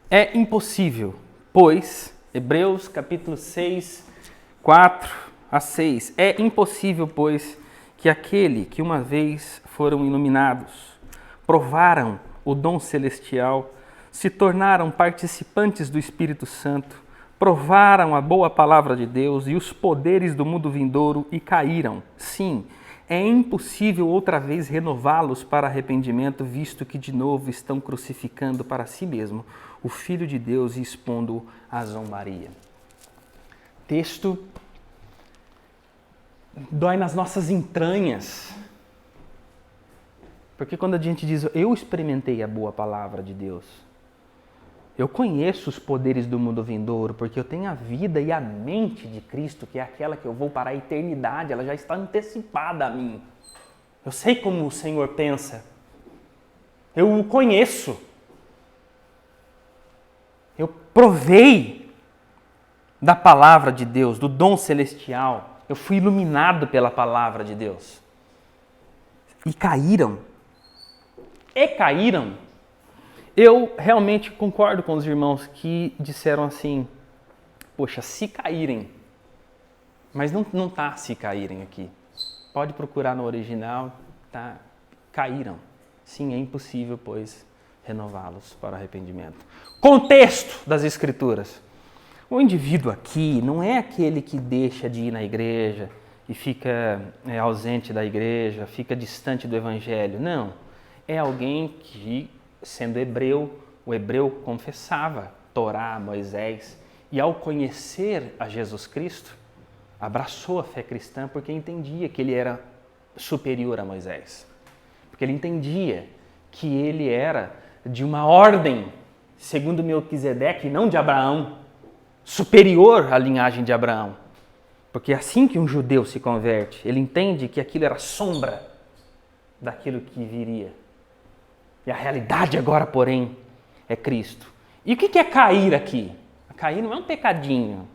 É impossível, pois, Hebreus capítulo 6, 4 a 6. É impossível, pois, que aquele que uma vez foram iluminados, provaram o dom celestial, se tornaram participantes do Espírito Santo, provaram a boa palavra de Deus e os poderes do mundo vindouro e caíram. Sim, é impossível outra vez renová-los para arrependimento, visto que de novo estão crucificando para si mesmo o Filho de Deus e expondo-o à zombaria. Texto dói nas nossas entranhas. Porque quando a gente diz, eu experimentei a boa palavra de Deus, eu conheço os poderes do mundo vindouro, porque eu tenho a vida e a mente de Cristo, que é aquela que eu vou para a eternidade, ela já está antecipada a mim. Eu sei como o Senhor pensa. Eu o conheço. Eu provei da palavra de Deus, do dom celestial. Eu fui iluminado pela palavra de Deus. E caíram. Eu realmente concordo com os irmãos que disseram assim, poxa, se caírem, mas não está se caírem aqui. Pode procurar no original, tá? Caíram. Sim, é impossível, pois, renová-los para arrependimento. Contexto das Escrituras. O indivíduo aqui não é aquele que deixa de ir na igreja e fica ausente da igreja, fica distante do evangelho. Não. É alguém que, sendo hebreu, o hebreu confessava Torá, Moisés, e ao conhecer a Jesus Cristo, abraçou a fé cristã porque entendia que ele era superior a Moisés. Porque ele entendia que ele era de uma ordem, segundo Melquisedeque, não de Abraão, superior à linhagem de Abraão. Porque é assim que um judeu se converte. Ele entende que aquilo era sombra daquilo que viria. E a realidade agora, porém, é Cristo. E o que é cair aqui? Cair não é um pecadinho.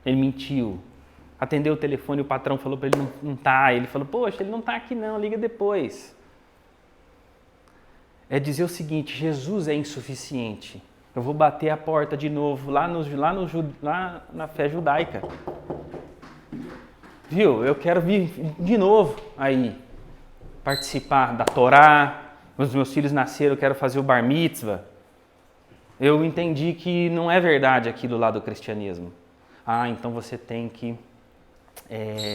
Ele mentiu. Atendeu o telefone e o patrão falou para ele não tá. Ele falou, poxa, ele não está aqui não, liga depois. É dizer o seguinte, Jesus é insuficiente. Eu vou bater a porta de novo lá na fé judaica. Viu? Eu quero vir de novo aí participar da Torá. Os meus filhos nasceram, eu quero fazer o bar mitzvah. Eu entendi que não é verdade aquilo lá do cristianismo. Ah, então você tem que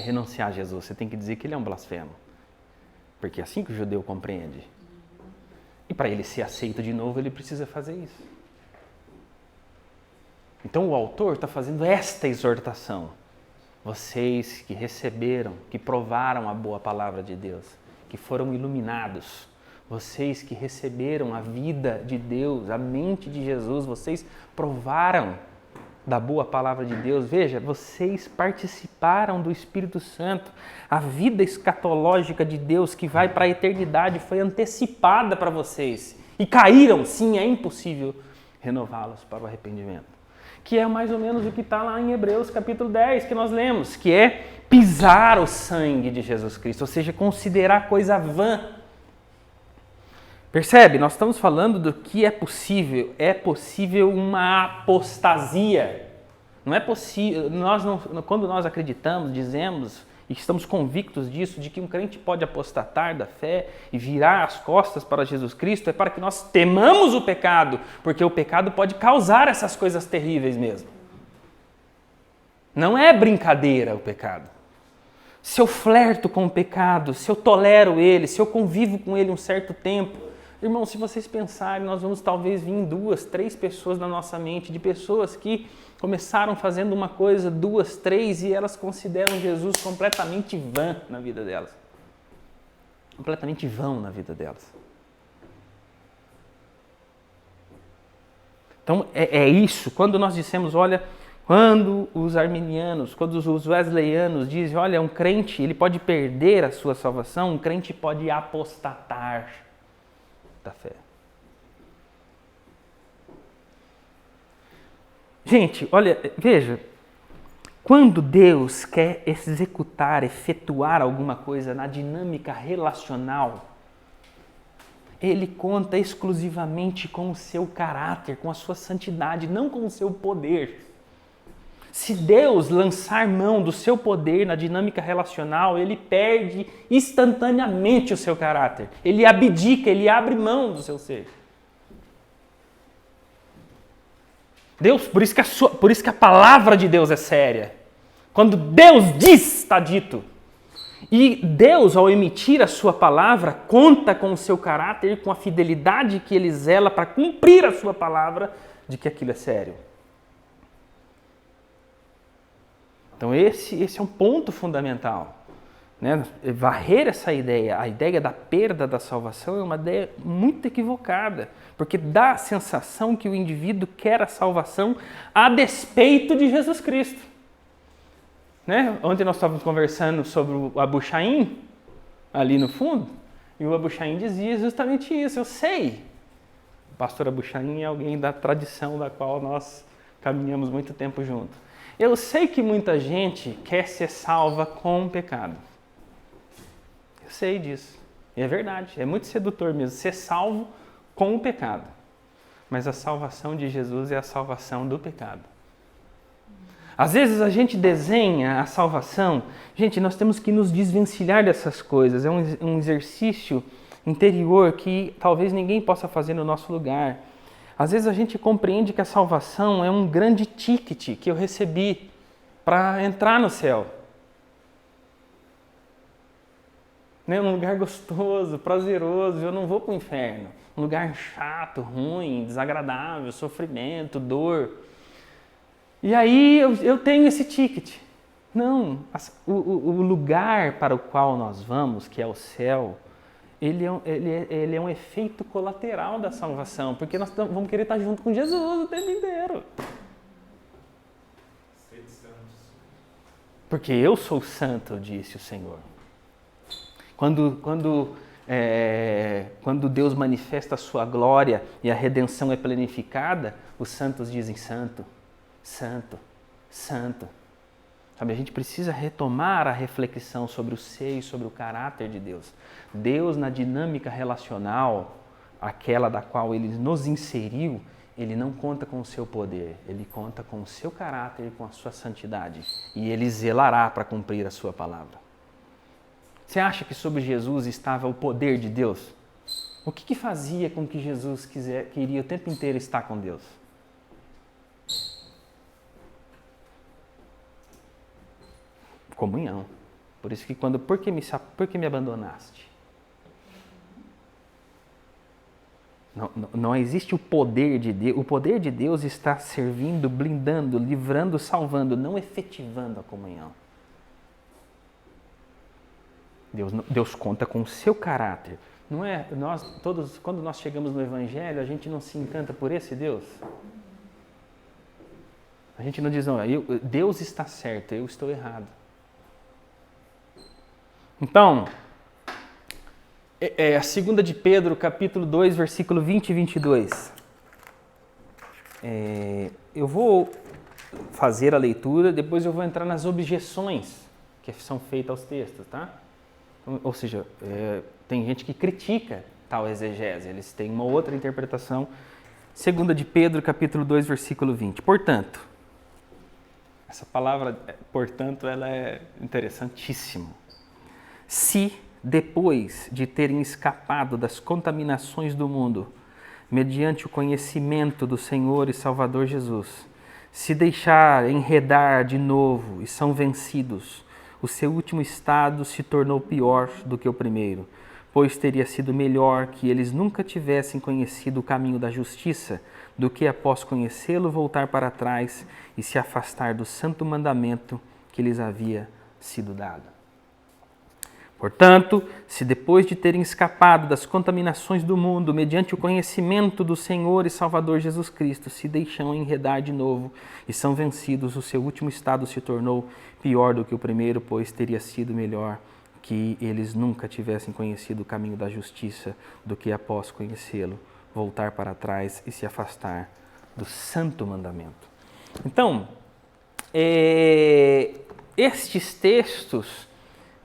renunciar a Jesus. Você tem que dizer que ele é um blasfemo. Porque é assim que o judeu compreende. E para ele ser aceito de novo, ele precisa fazer isso. Então o autor está fazendo esta exortação. Vocês que receberam, que provaram a boa palavra de Deus, que foram iluminados, vocês que receberam a vida de Deus, a mente de Jesus, vocês provaram da boa palavra de Deus. Veja, vocês participaram do Espírito Santo. A vida escatológica de Deus que vai para a eternidade foi antecipada para vocês. E caíram, sim, é impossível renová-los para o arrependimento. Que é mais ou menos o que está lá em Hebreus capítulo 10, que nós lemos, que é pisar o sangue de Jesus Cristo, ou seja, considerar coisa vã. Percebe? Nós estamos falando do que é possível. É possível uma apostasia. Não é possível. Quando nós acreditamos, dizemos e estamos convictos disso, de que um crente pode apostatar da fé e virar as costas para Jesus Cristo, é para que nós temamos o pecado, porque o pecado pode causar essas coisas terríveis mesmo. Não é brincadeira o pecado. Se eu flerto com o pecado, se eu tolero ele, se eu convivo com ele um certo tempo, irmão, se vocês pensarem, nós vamos talvez vir 2, 3 pessoas na nossa mente, de pessoas que começaram fazendo uma coisa, 2, 3, e elas consideram Jesus completamente vã na vida delas. Completamente vão na vida delas. Então, é isso. Quando nós dissemos, olha, quando os arminianos, quando os wesleyanos dizem, olha, um crente, ele pode perder a sua salvação, um crente pode apostatar da fé. Gente, olha, veja, quando Deus quer executar, efetuar alguma coisa na dinâmica relacional, Ele conta exclusivamente com o seu caráter, com a sua santidade, não com o seu poder. Se Deus lançar mão do seu poder na dinâmica relacional, ele perde instantaneamente o seu caráter. Ele abdica, ele abre mão do seu ser. Deus, por isso que a palavra de Deus é séria. Quando Deus diz, está dito. E Deus, ao emitir a sua palavra, conta com o seu caráter, com a fidelidade que ele zela para cumprir a sua palavra, de que aquilo é sério. Então esse é um ponto fundamental, né? Varrer essa ideia, a ideia da perda da salvação é uma ideia muito equivocada, porque dá a sensação que o indivíduo quer a salvação a despeito de Jesus Cristo. Né? Ontem nós estávamos conversando sobre o Abu Shaim, ali no fundo, e o Abu Shaim dizia justamente isso. Eu sei, o pastor Abu Shaim é alguém da tradição da qual nós caminhamos muito tempo junto. Eu sei que muita gente quer ser salva com o pecado. Eu sei disso. E é verdade, é muito sedutor mesmo, ser salvo com o pecado. Mas a salvação de Jesus é a salvação do pecado. Às vezes a gente desenha a salvação, gente, nós temos que nos desvencilhar dessas coisas. É um exercício interior que talvez ninguém possa fazer no nosso lugar. Às vezes a gente compreende que a salvação é um grande ticket que eu recebi para entrar no céu. Né? Um lugar gostoso, prazeroso, eu não vou para o inferno. Um lugar chato, ruim, desagradável, sofrimento, dor. E aí eu tenho esse ticket. Não, o lugar para o qual nós vamos, que é o céu, ele é um efeito colateral da salvação, porque nós vamos querer estar junto com Jesus o tempo inteiro. Porque eu sou santo, disse o Senhor. Quando Deus manifesta a sua glória e a redenção é planificada, os santos dizem santo, santo, santo. Sabe, a gente precisa retomar a reflexão sobre o ser e sobre o caráter de Deus. Deus, na dinâmica relacional, aquela da qual Ele nos inseriu, Ele não conta com o seu poder, Ele conta com o seu caráter e com a sua santidade. E Ele zelará para cumprir a sua palavra. Você acha que sobre Jesus estava o poder de Deus? O que fazia com que Jesus queria o tempo inteiro estar com Deus? Comunhão. Por isso que por que me abandonaste? Não existe o poder de Deus. O poder de Deus está servindo, blindando, livrando, salvando, não efetivando a comunhão. Deus conta com o seu caráter. Não é quando nós chegamos no Evangelho, a gente não se encanta por esse Deus? A gente não diz, não, Deus está certo, eu estou errado. Então, a 2 de Pedro, capítulo 2, versículo 20 e 22. Eu vou fazer a leitura, depois eu vou entrar nas objeções que são feitas aos textos, tá? Ou seja, tem gente que critica tal exegese, eles têm uma outra interpretação. 2 de Pedro, capítulo 2, versículo 20. Portanto, essa palavra, portanto, ela é interessantíssima. Se, depois de terem escapado das contaminações do mundo, mediante o conhecimento do Senhor e Salvador Jesus, se deixar enredar de novo e são vencidos, o seu último estado se tornou pior do que o primeiro, pois teria sido melhor que eles nunca tivessem conhecido o caminho da justiça, do que após conhecê-lo voltar para trás e se afastar do santo mandamento que lhes havia sido dado. Portanto, se depois de terem escapado das contaminações do mundo, mediante o conhecimento do Senhor e Salvador Jesus Cristo, se deixam enredar de novo e são vencidos, o seu último estado se tornou pior do que o primeiro, pois teria sido melhor que eles nunca tivessem conhecido o caminho da justiça, do que após conhecê-lo, voltar para trás e se afastar do santo mandamento. Então, estes textos,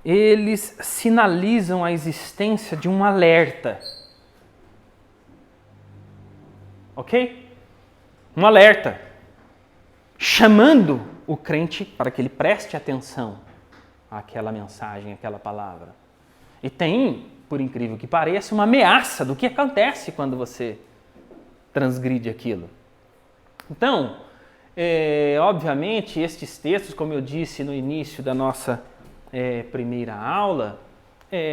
eles sinalizam a existência de um alerta. Ok? Um alerta. Chamando o crente para que ele preste atenção àquela mensagem, àquela palavra. E tem, por incrível que pareça, uma ameaça do que acontece quando você transgride aquilo. Então, obviamente, estes textos, como eu disse no início da nossa primeira aula,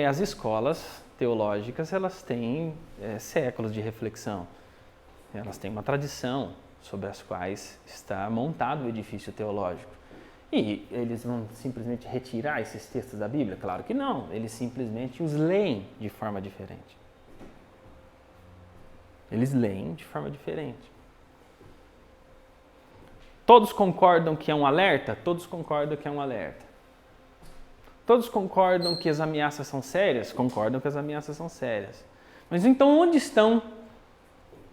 as escolas teológicas, elas têm séculos de reflexão. Elas têm uma tradição sobre as quais está montado o edifício teológico. E eles vão simplesmente retirar esses textos da Bíblia? Claro que não. Eles simplesmente os leem de forma diferente. Eles leem de forma diferente. Todos concordam que é um alerta? Todos concordam que é um alerta. Todos concordam que as ameaças são sérias? Concordam que as ameaças são sérias. Mas então onde estão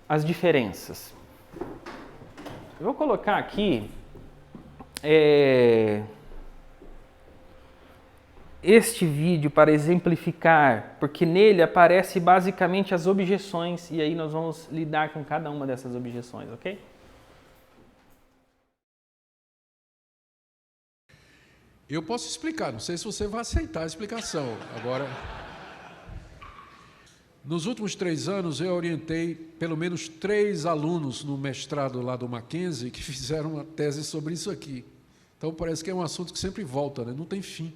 as diferenças? Eu vou colocar aqui este vídeo para exemplificar, porque nele aparece basicamente as objeções e aí nós vamos lidar com cada uma dessas objeções, ok? Eu posso explicar, não sei se você vai aceitar a explicação. Agora, nos últimos 3 anos eu orientei pelo menos 3 alunos no mestrado lá do Mackenzie que fizeram uma tese sobre isso aqui. Então parece que é um assunto que sempre volta, né? Não tem fim.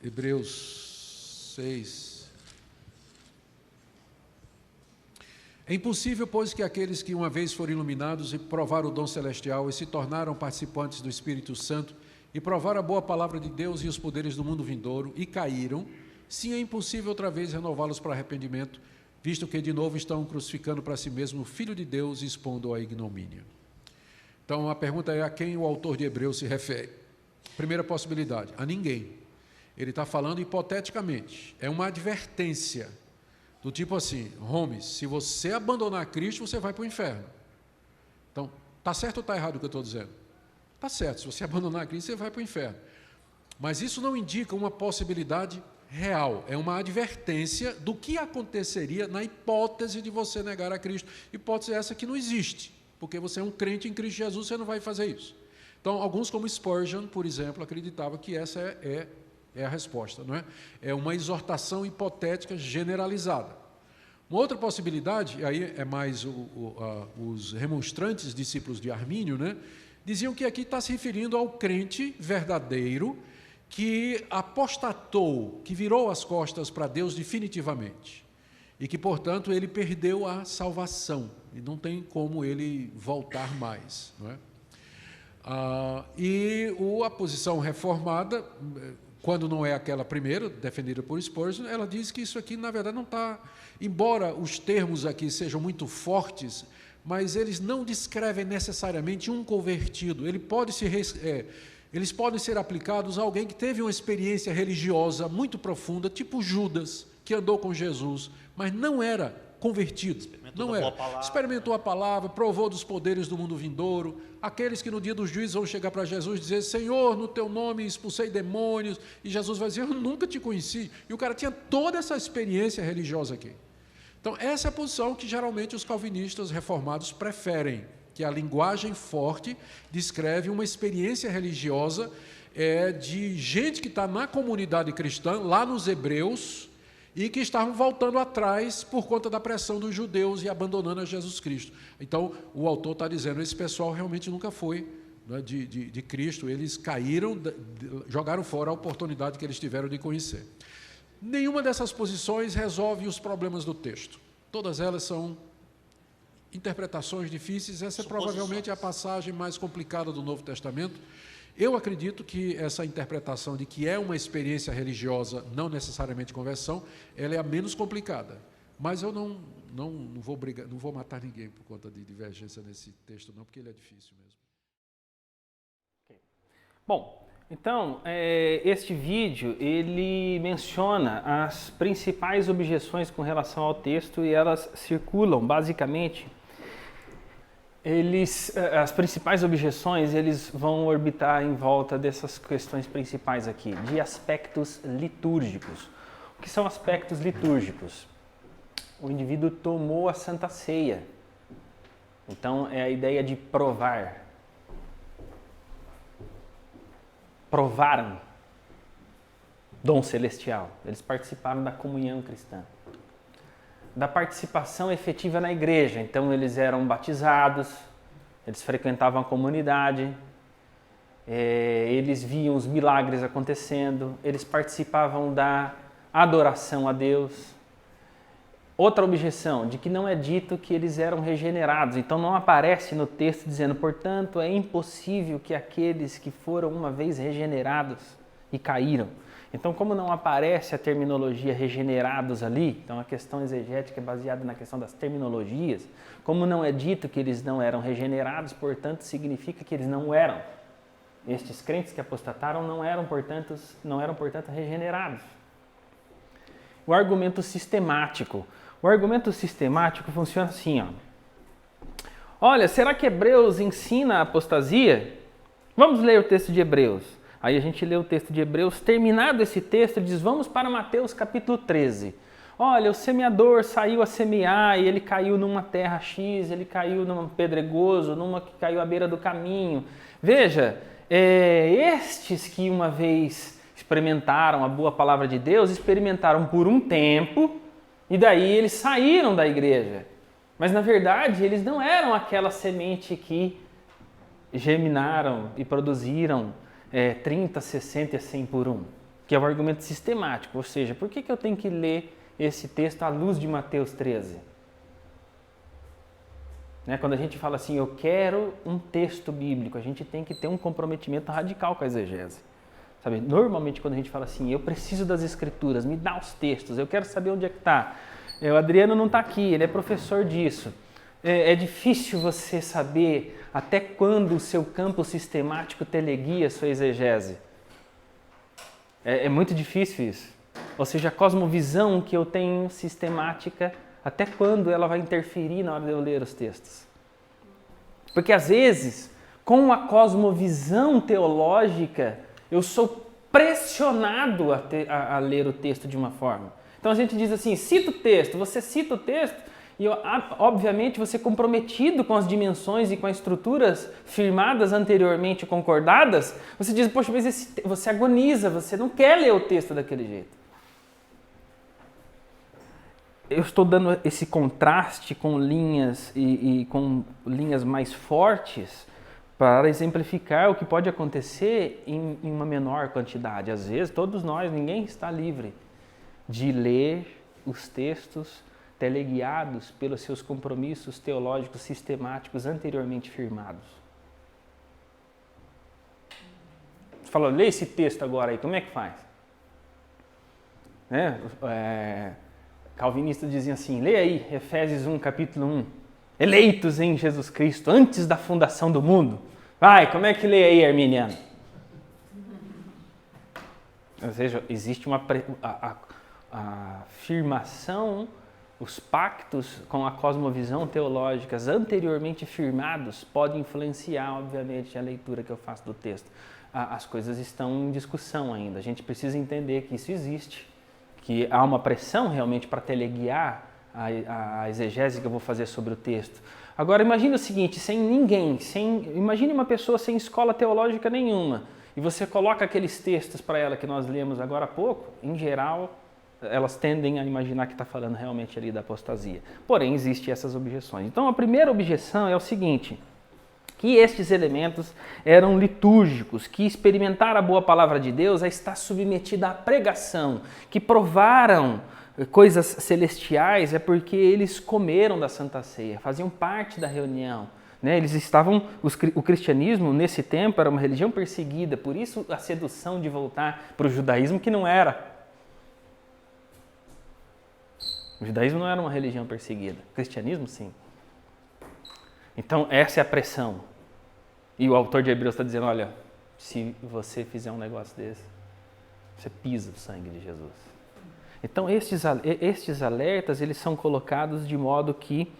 Hebreus 6. É impossível, pois, que aqueles que uma vez foram iluminados e provaram o dom celestial e se tornaram participantes do Espírito Santo e provaram a boa palavra de Deus e os poderes do mundo vindouro e caíram, sim, é impossível outra vez renová-los para arrependimento, visto que de novo estão crucificando para si mesmo o Filho de Deus e expondo-o à ignomínia. Então a pergunta é a quem o autor de Hebreus se refere. Primeira possibilidade, a ninguém. Ele está falando hipoteticamente, é uma advertência, do tipo assim, Holmes, se você abandonar Cristo, você vai para o inferno. Então, está certo ou está errado o que eu estou dizendo? Está certo, se você abandonar Cristo, você vai para o inferno. Mas isso não indica uma possibilidade real, é uma advertência do que aconteceria na hipótese de você negar a Cristo. Hipótese essa que não existe, porque você é um crente em Cristo Jesus, você não vai fazer isso. Então, alguns como Spurgeon, por exemplo, acreditavam que essa é a resposta, não é? É uma exortação hipotética generalizada. Uma outra possibilidade, aí é mais os remonstrantes, discípulos de Armínio, né? Diziam que aqui está se referindo ao crente verdadeiro que apostatou, que virou as costas para Deus definitivamente e que, portanto, ele perdeu a salvação e não tem como ele voltar mais, não é? A posição reformada, quando não é aquela primeira, defendida por Spurgeon, ela diz que isso aqui, na verdade, não está... Embora os termos aqui sejam muito fortes, mas eles não descrevem necessariamente um convertido. Eles podem ser aplicados a alguém que teve uma experiência religiosa muito profunda, tipo Judas, que andou com Jesus, mas não era convertido. Experimentou a palavra, provou dos poderes do mundo vindouro. Aqueles que no dia dos juízes vão chegar para Jesus e dizer, Senhor, no teu nome expulsei demônios, e Jesus vai dizer, eu nunca te conheci. E o cara tinha toda essa experiência religiosa aqui. Então, essa é a posição que geralmente os calvinistas reformados preferem, que a linguagem forte descreve uma experiência religiosa de gente que está na comunidade cristã, lá nos Hebreus, e que estavam voltando atrás por conta da pressão dos judeus e abandonando a Jesus Cristo. Então, o autor está dizendo, esse pessoal realmente nunca foi, né, de Cristo, eles caíram, jogaram fora a oportunidade que eles tiveram de conhecer. Nenhuma dessas posições resolve os problemas do texto. Todas elas são interpretações difíceis. Essa é provavelmente a passagem mais complicada do Novo Testamento. Eu acredito que essa interpretação de que é uma experiência religiosa, não necessariamente conversão, ela é a menos complicada. Mas eu não vou brigar, não vou matar ninguém por conta de divergência nesse texto, não, porque ele é difícil mesmo. Bom, então, este vídeo, ele menciona as principais objeções com relação ao texto e elas circulam, basicamente, as principais objeções, eles vão orbitar em volta dessas questões principais aqui, de aspectos litúrgicos. O que são aspectos litúrgicos? O indivíduo tomou a Santa Ceia. Então, é a ideia de provar. provaram dom celestial. Eles participaram da comunhão cristã, da participação efetiva na igreja. Então eles eram batizados, eles frequentavam a comunidade, eles viam os milagres acontecendo, eles participavam da adoração a Deus. Outra objeção, de que não é dito que eles eram regenerados. Então não aparece no texto dizendo, portanto, é impossível que aqueles que foram uma vez regenerados e caíram. Então, como não aparece a terminologia regenerados ali, então a questão exegética é baseada na questão das terminologias, como não é dito que eles não eram regenerados, portanto, significa que eles não eram. Estes crentes que apostataram não eram, portanto, regenerados. O argumento sistemático. O argumento sistemático funciona assim, ó. Olha, será que Hebreus ensina a apostasia? Vamos ler o texto de Hebreus. Aí a gente lê o texto de Hebreus, terminado esse texto, diz, vamos para Mateus capítulo 13. Olha, o semeador saiu a semear e ele caiu numa terra X, ele caiu num pedregoso, numa que caiu à beira do caminho. Veja, estes que uma vez experimentaram a boa palavra de Deus, experimentaram por um tempo e daí eles saíram da igreja. Mas na verdade eles não eram aquela semente que germinaram e produziram 30, 60 e 100 por 1, que é o argumento sistemático. Ou seja, por que eu tenho que ler esse texto à luz de Mateus 13? Quando a gente fala assim, eu quero um texto bíblico, a gente tem que ter um comprometimento radical com a exegese. Sabe? Normalmente quando a gente fala assim, eu preciso das escrituras, me dá os textos, eu quero saber onde é que está. O Adriano não está aqui, ele é professor disso. É difícil você saber até quando o seu campo sistemático teleguia a sua exegese. É muito difícil isso. Ou seja, a cosmovisão que eu tenho sistemática, até quando ela vai interferir na hora de eu ler os textos. Porque às vezes, com a cosmovisão teológica, eu sou pressionado a ler o texto de uma forma. Então a gente diz assim, cita o texto, você cita o texto, e obviamente você comprometido com as dimensões e com as estruturas firmadas anteriormente, concordadas, você diz, poxa, mas você agoniza, você não quer ler o texto daquele jeito. Eu estou dando esse contraste com linhas e com linhas mais fortes para exemplificar o que pode acontecer em uma menor quantidade. Às vezes, todos nós, ninguém está livre de ler os textos teleguiados pelos seus compromissos teológicos sistemáticos anteriormente firmados. Você fala, lê esse texto agora aí, como é que faz? Calvinistas diziam assim, lê aí, Efésios 1, capítulo 1. Eleitos em Jesus Cristo, antes da fundação do mundo. Vai, como é que lê aí, arminiano? Ou seja, existe a afirmação, os pactos com a cosmovisão teológicas anteriormente firmados podem influenciar, obviamente, a leitura que eu faço do texto. As coisas estão em discussão ainda. A gente precisa entender que isso existe, que há uma pressão realmente para teleguiar a exegese que eu vou fazer sobre o texto. Agora, imagine o seguinte, imagine uma pessoa sem escola teológica nenhuma, e você coloca aqueles textos para ela que nós lemos agora há pouco, em geral, elas tendem a imaginar que está falando realmente ali da apostasia. Porém, existem essas objeções. Então, a primeira objeção é o seguinte, que estes elementos eram litúrgicos, que experimentar a boa palavra de Deus é estar submetida à pregação, que provaram coisas celestiais é porque eles comeram da Santa Ceia, faziam parte da reunião. Eles estavam, o cristianismo nesse tempo era uma religião perseguida, por isso a sedução de voltar para o judaísmo que não era. O judaísmo não era uma religião perseguida, o cristianismo sim. Então essa é a pressão. E o autor de Hebreus está dizendo, olha, se você fizer um negócio desse, você pisa o sangue de Jesus. Então estes alertas eles são colocados de modo que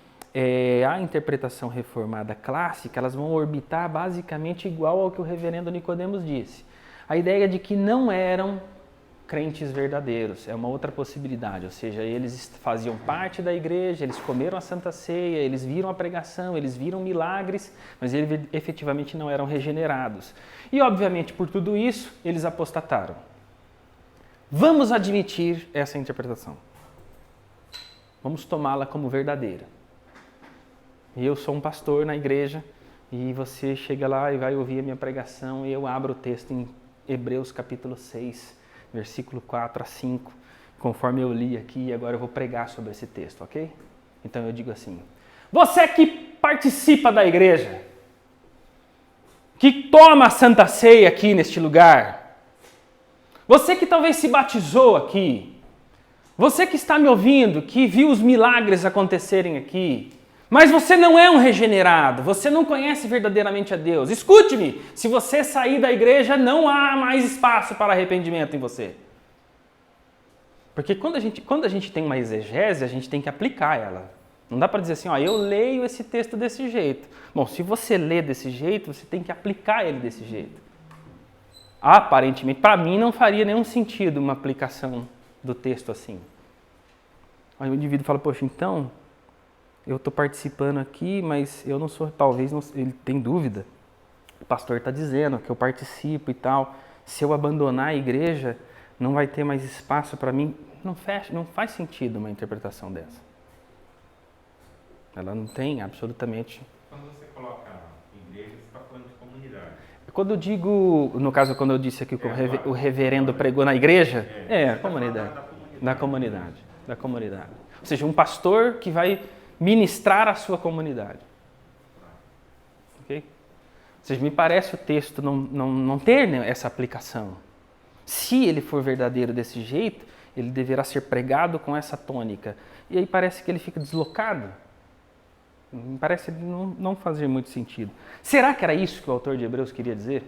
a interpretação reformada clássica, elas vão orbitar basicamente igual ao que o reverendo Nicodemos disse. A ideia de que não eram crentes verdadeiros, é uma outra possibilidade, ou seja, eles faziam parte da igreja, eles comeram a Santa Ceia, eles viram a pregação, eles viram milagres, mas eles efetivamente não eram regenerados. E obviamente por tudo isso, eles apostataram. Vamos admitir essa interpretação. Vamos tomá-la como verdadeira. E eu sou um pastor na igreja, e você chega lá e vai ouvir a minha pregação, e eu abro o texto em Hebreus capítulo 6, versículo 4 a 5, conforme eu li aqui, e agora eu vou pregar sobre esse texto, ok? Então eu digo assim: você que participa da igreja, que toma a Santa Ceia aqui neste lugar, você que talvez se batizou aqui, você que está me ouvindo, que viu os milagres acontecerem aqui, mas você não é um regenerado, você não conhece verdadeiramente a Deus. Escute-me, se você sair da igreja, não há mais espaço para arrependimento em você. Porque quando a gente tem uma exegese, a gente tem que aplicar ela. Não dá para dizer assim, ó, eu leio esse texto desse jeito. Bom, se você lê desse jeito, você tem que aplicar ele desse jeito. Aparentemente, para mim não faria nenhum sentido uma aplicação do texto assim. Aí o indivíduo fala, poxa, então eu estou participando aqui, mas eu não sou, talvez, não, ele tem dúvida. O pastor está dizendo que eu participo e tal. Se eu abandonar a igreja, não vai ter mais espaço para mim. Não faz sentido uma interpretação dessa. Ela não tem absolutamente... Quando você coloca igreja, você está falando de comunidade. Quando eu digo, no caso, quando eu disse aqui que o reverendo pregou na igreja, comunidade. Da comunidade. Ou seja, um pastor que vai ministrar a sua comunidade. Ok? Ou seja, me parece o texto não ter essa aplicação. Se ele for verdadeiro desse jeito, ele deverá ser pregado com essa tônica. E aí parece que ele fica deslocado. Me parece não fazer muito sentido. Será que era isso que o autor de Hebreus queria dizer?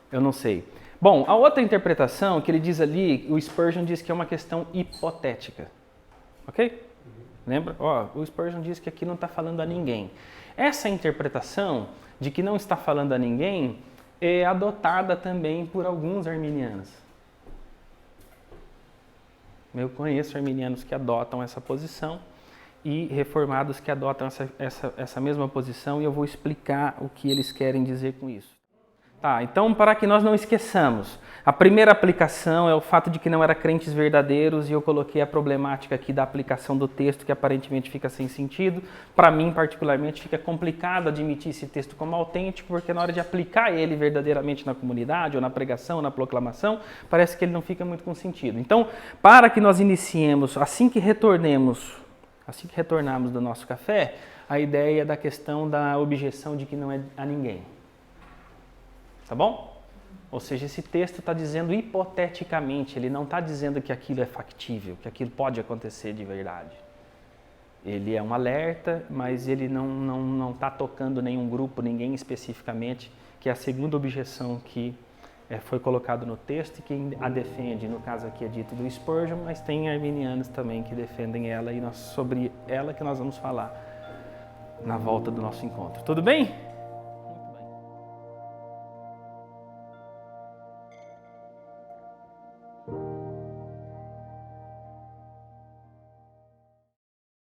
Eu não sei. Bom, a outra interpretação que ele diz ali, o Spurgeon diz que é uma questão hipotética. Ok? Lembra? O Spurgeon diz que aqui não está falando a ninguém. Essa interpretação de que não está falando a ninguém é adotada também por alguns arminianos. Eu conheço arminianos que adotam essa posição e reformados que adotam essa mesma posição, e eu vou explicar o que eles querem dizer com isso. Tá, então, para que nós não esqueçamos, a primeira aplicação é o fato de que não eram crentes verdadeiros, e eu coloquei a problemática aqui da aplicação do texto, que aparentemente fica sem sentido. Para mim, particularmente, fica complicado admitir esse texto como autêntico, porque na hora de aplicar ele verdadeiramente na comunidade, ou na pregação, ou na proclamação, parece que ele não fica muito com sentido. Então, para que nós iniciemos, assim que retornarmos do nosso café, a ideia da questão da objeção de que não é a ninguém. Tá bom? Ou seja, esse texto está dizendo hipoteticamente, ele não está dizendo que aquilo é factível, que aquilo pode acontecer de verdade. Ele é um alerta, mas ele não está tocando nenhum grupo, ninguém especificamente, que é a segunda objeção que foi colocado no texto e quem a defende, no caso aqui é dito do Spurgeon, mas tem arminianos também que defendem ela, e sobre ela que nós vamos falar na volta do nosso encontro. Tudo bem? Muito bem.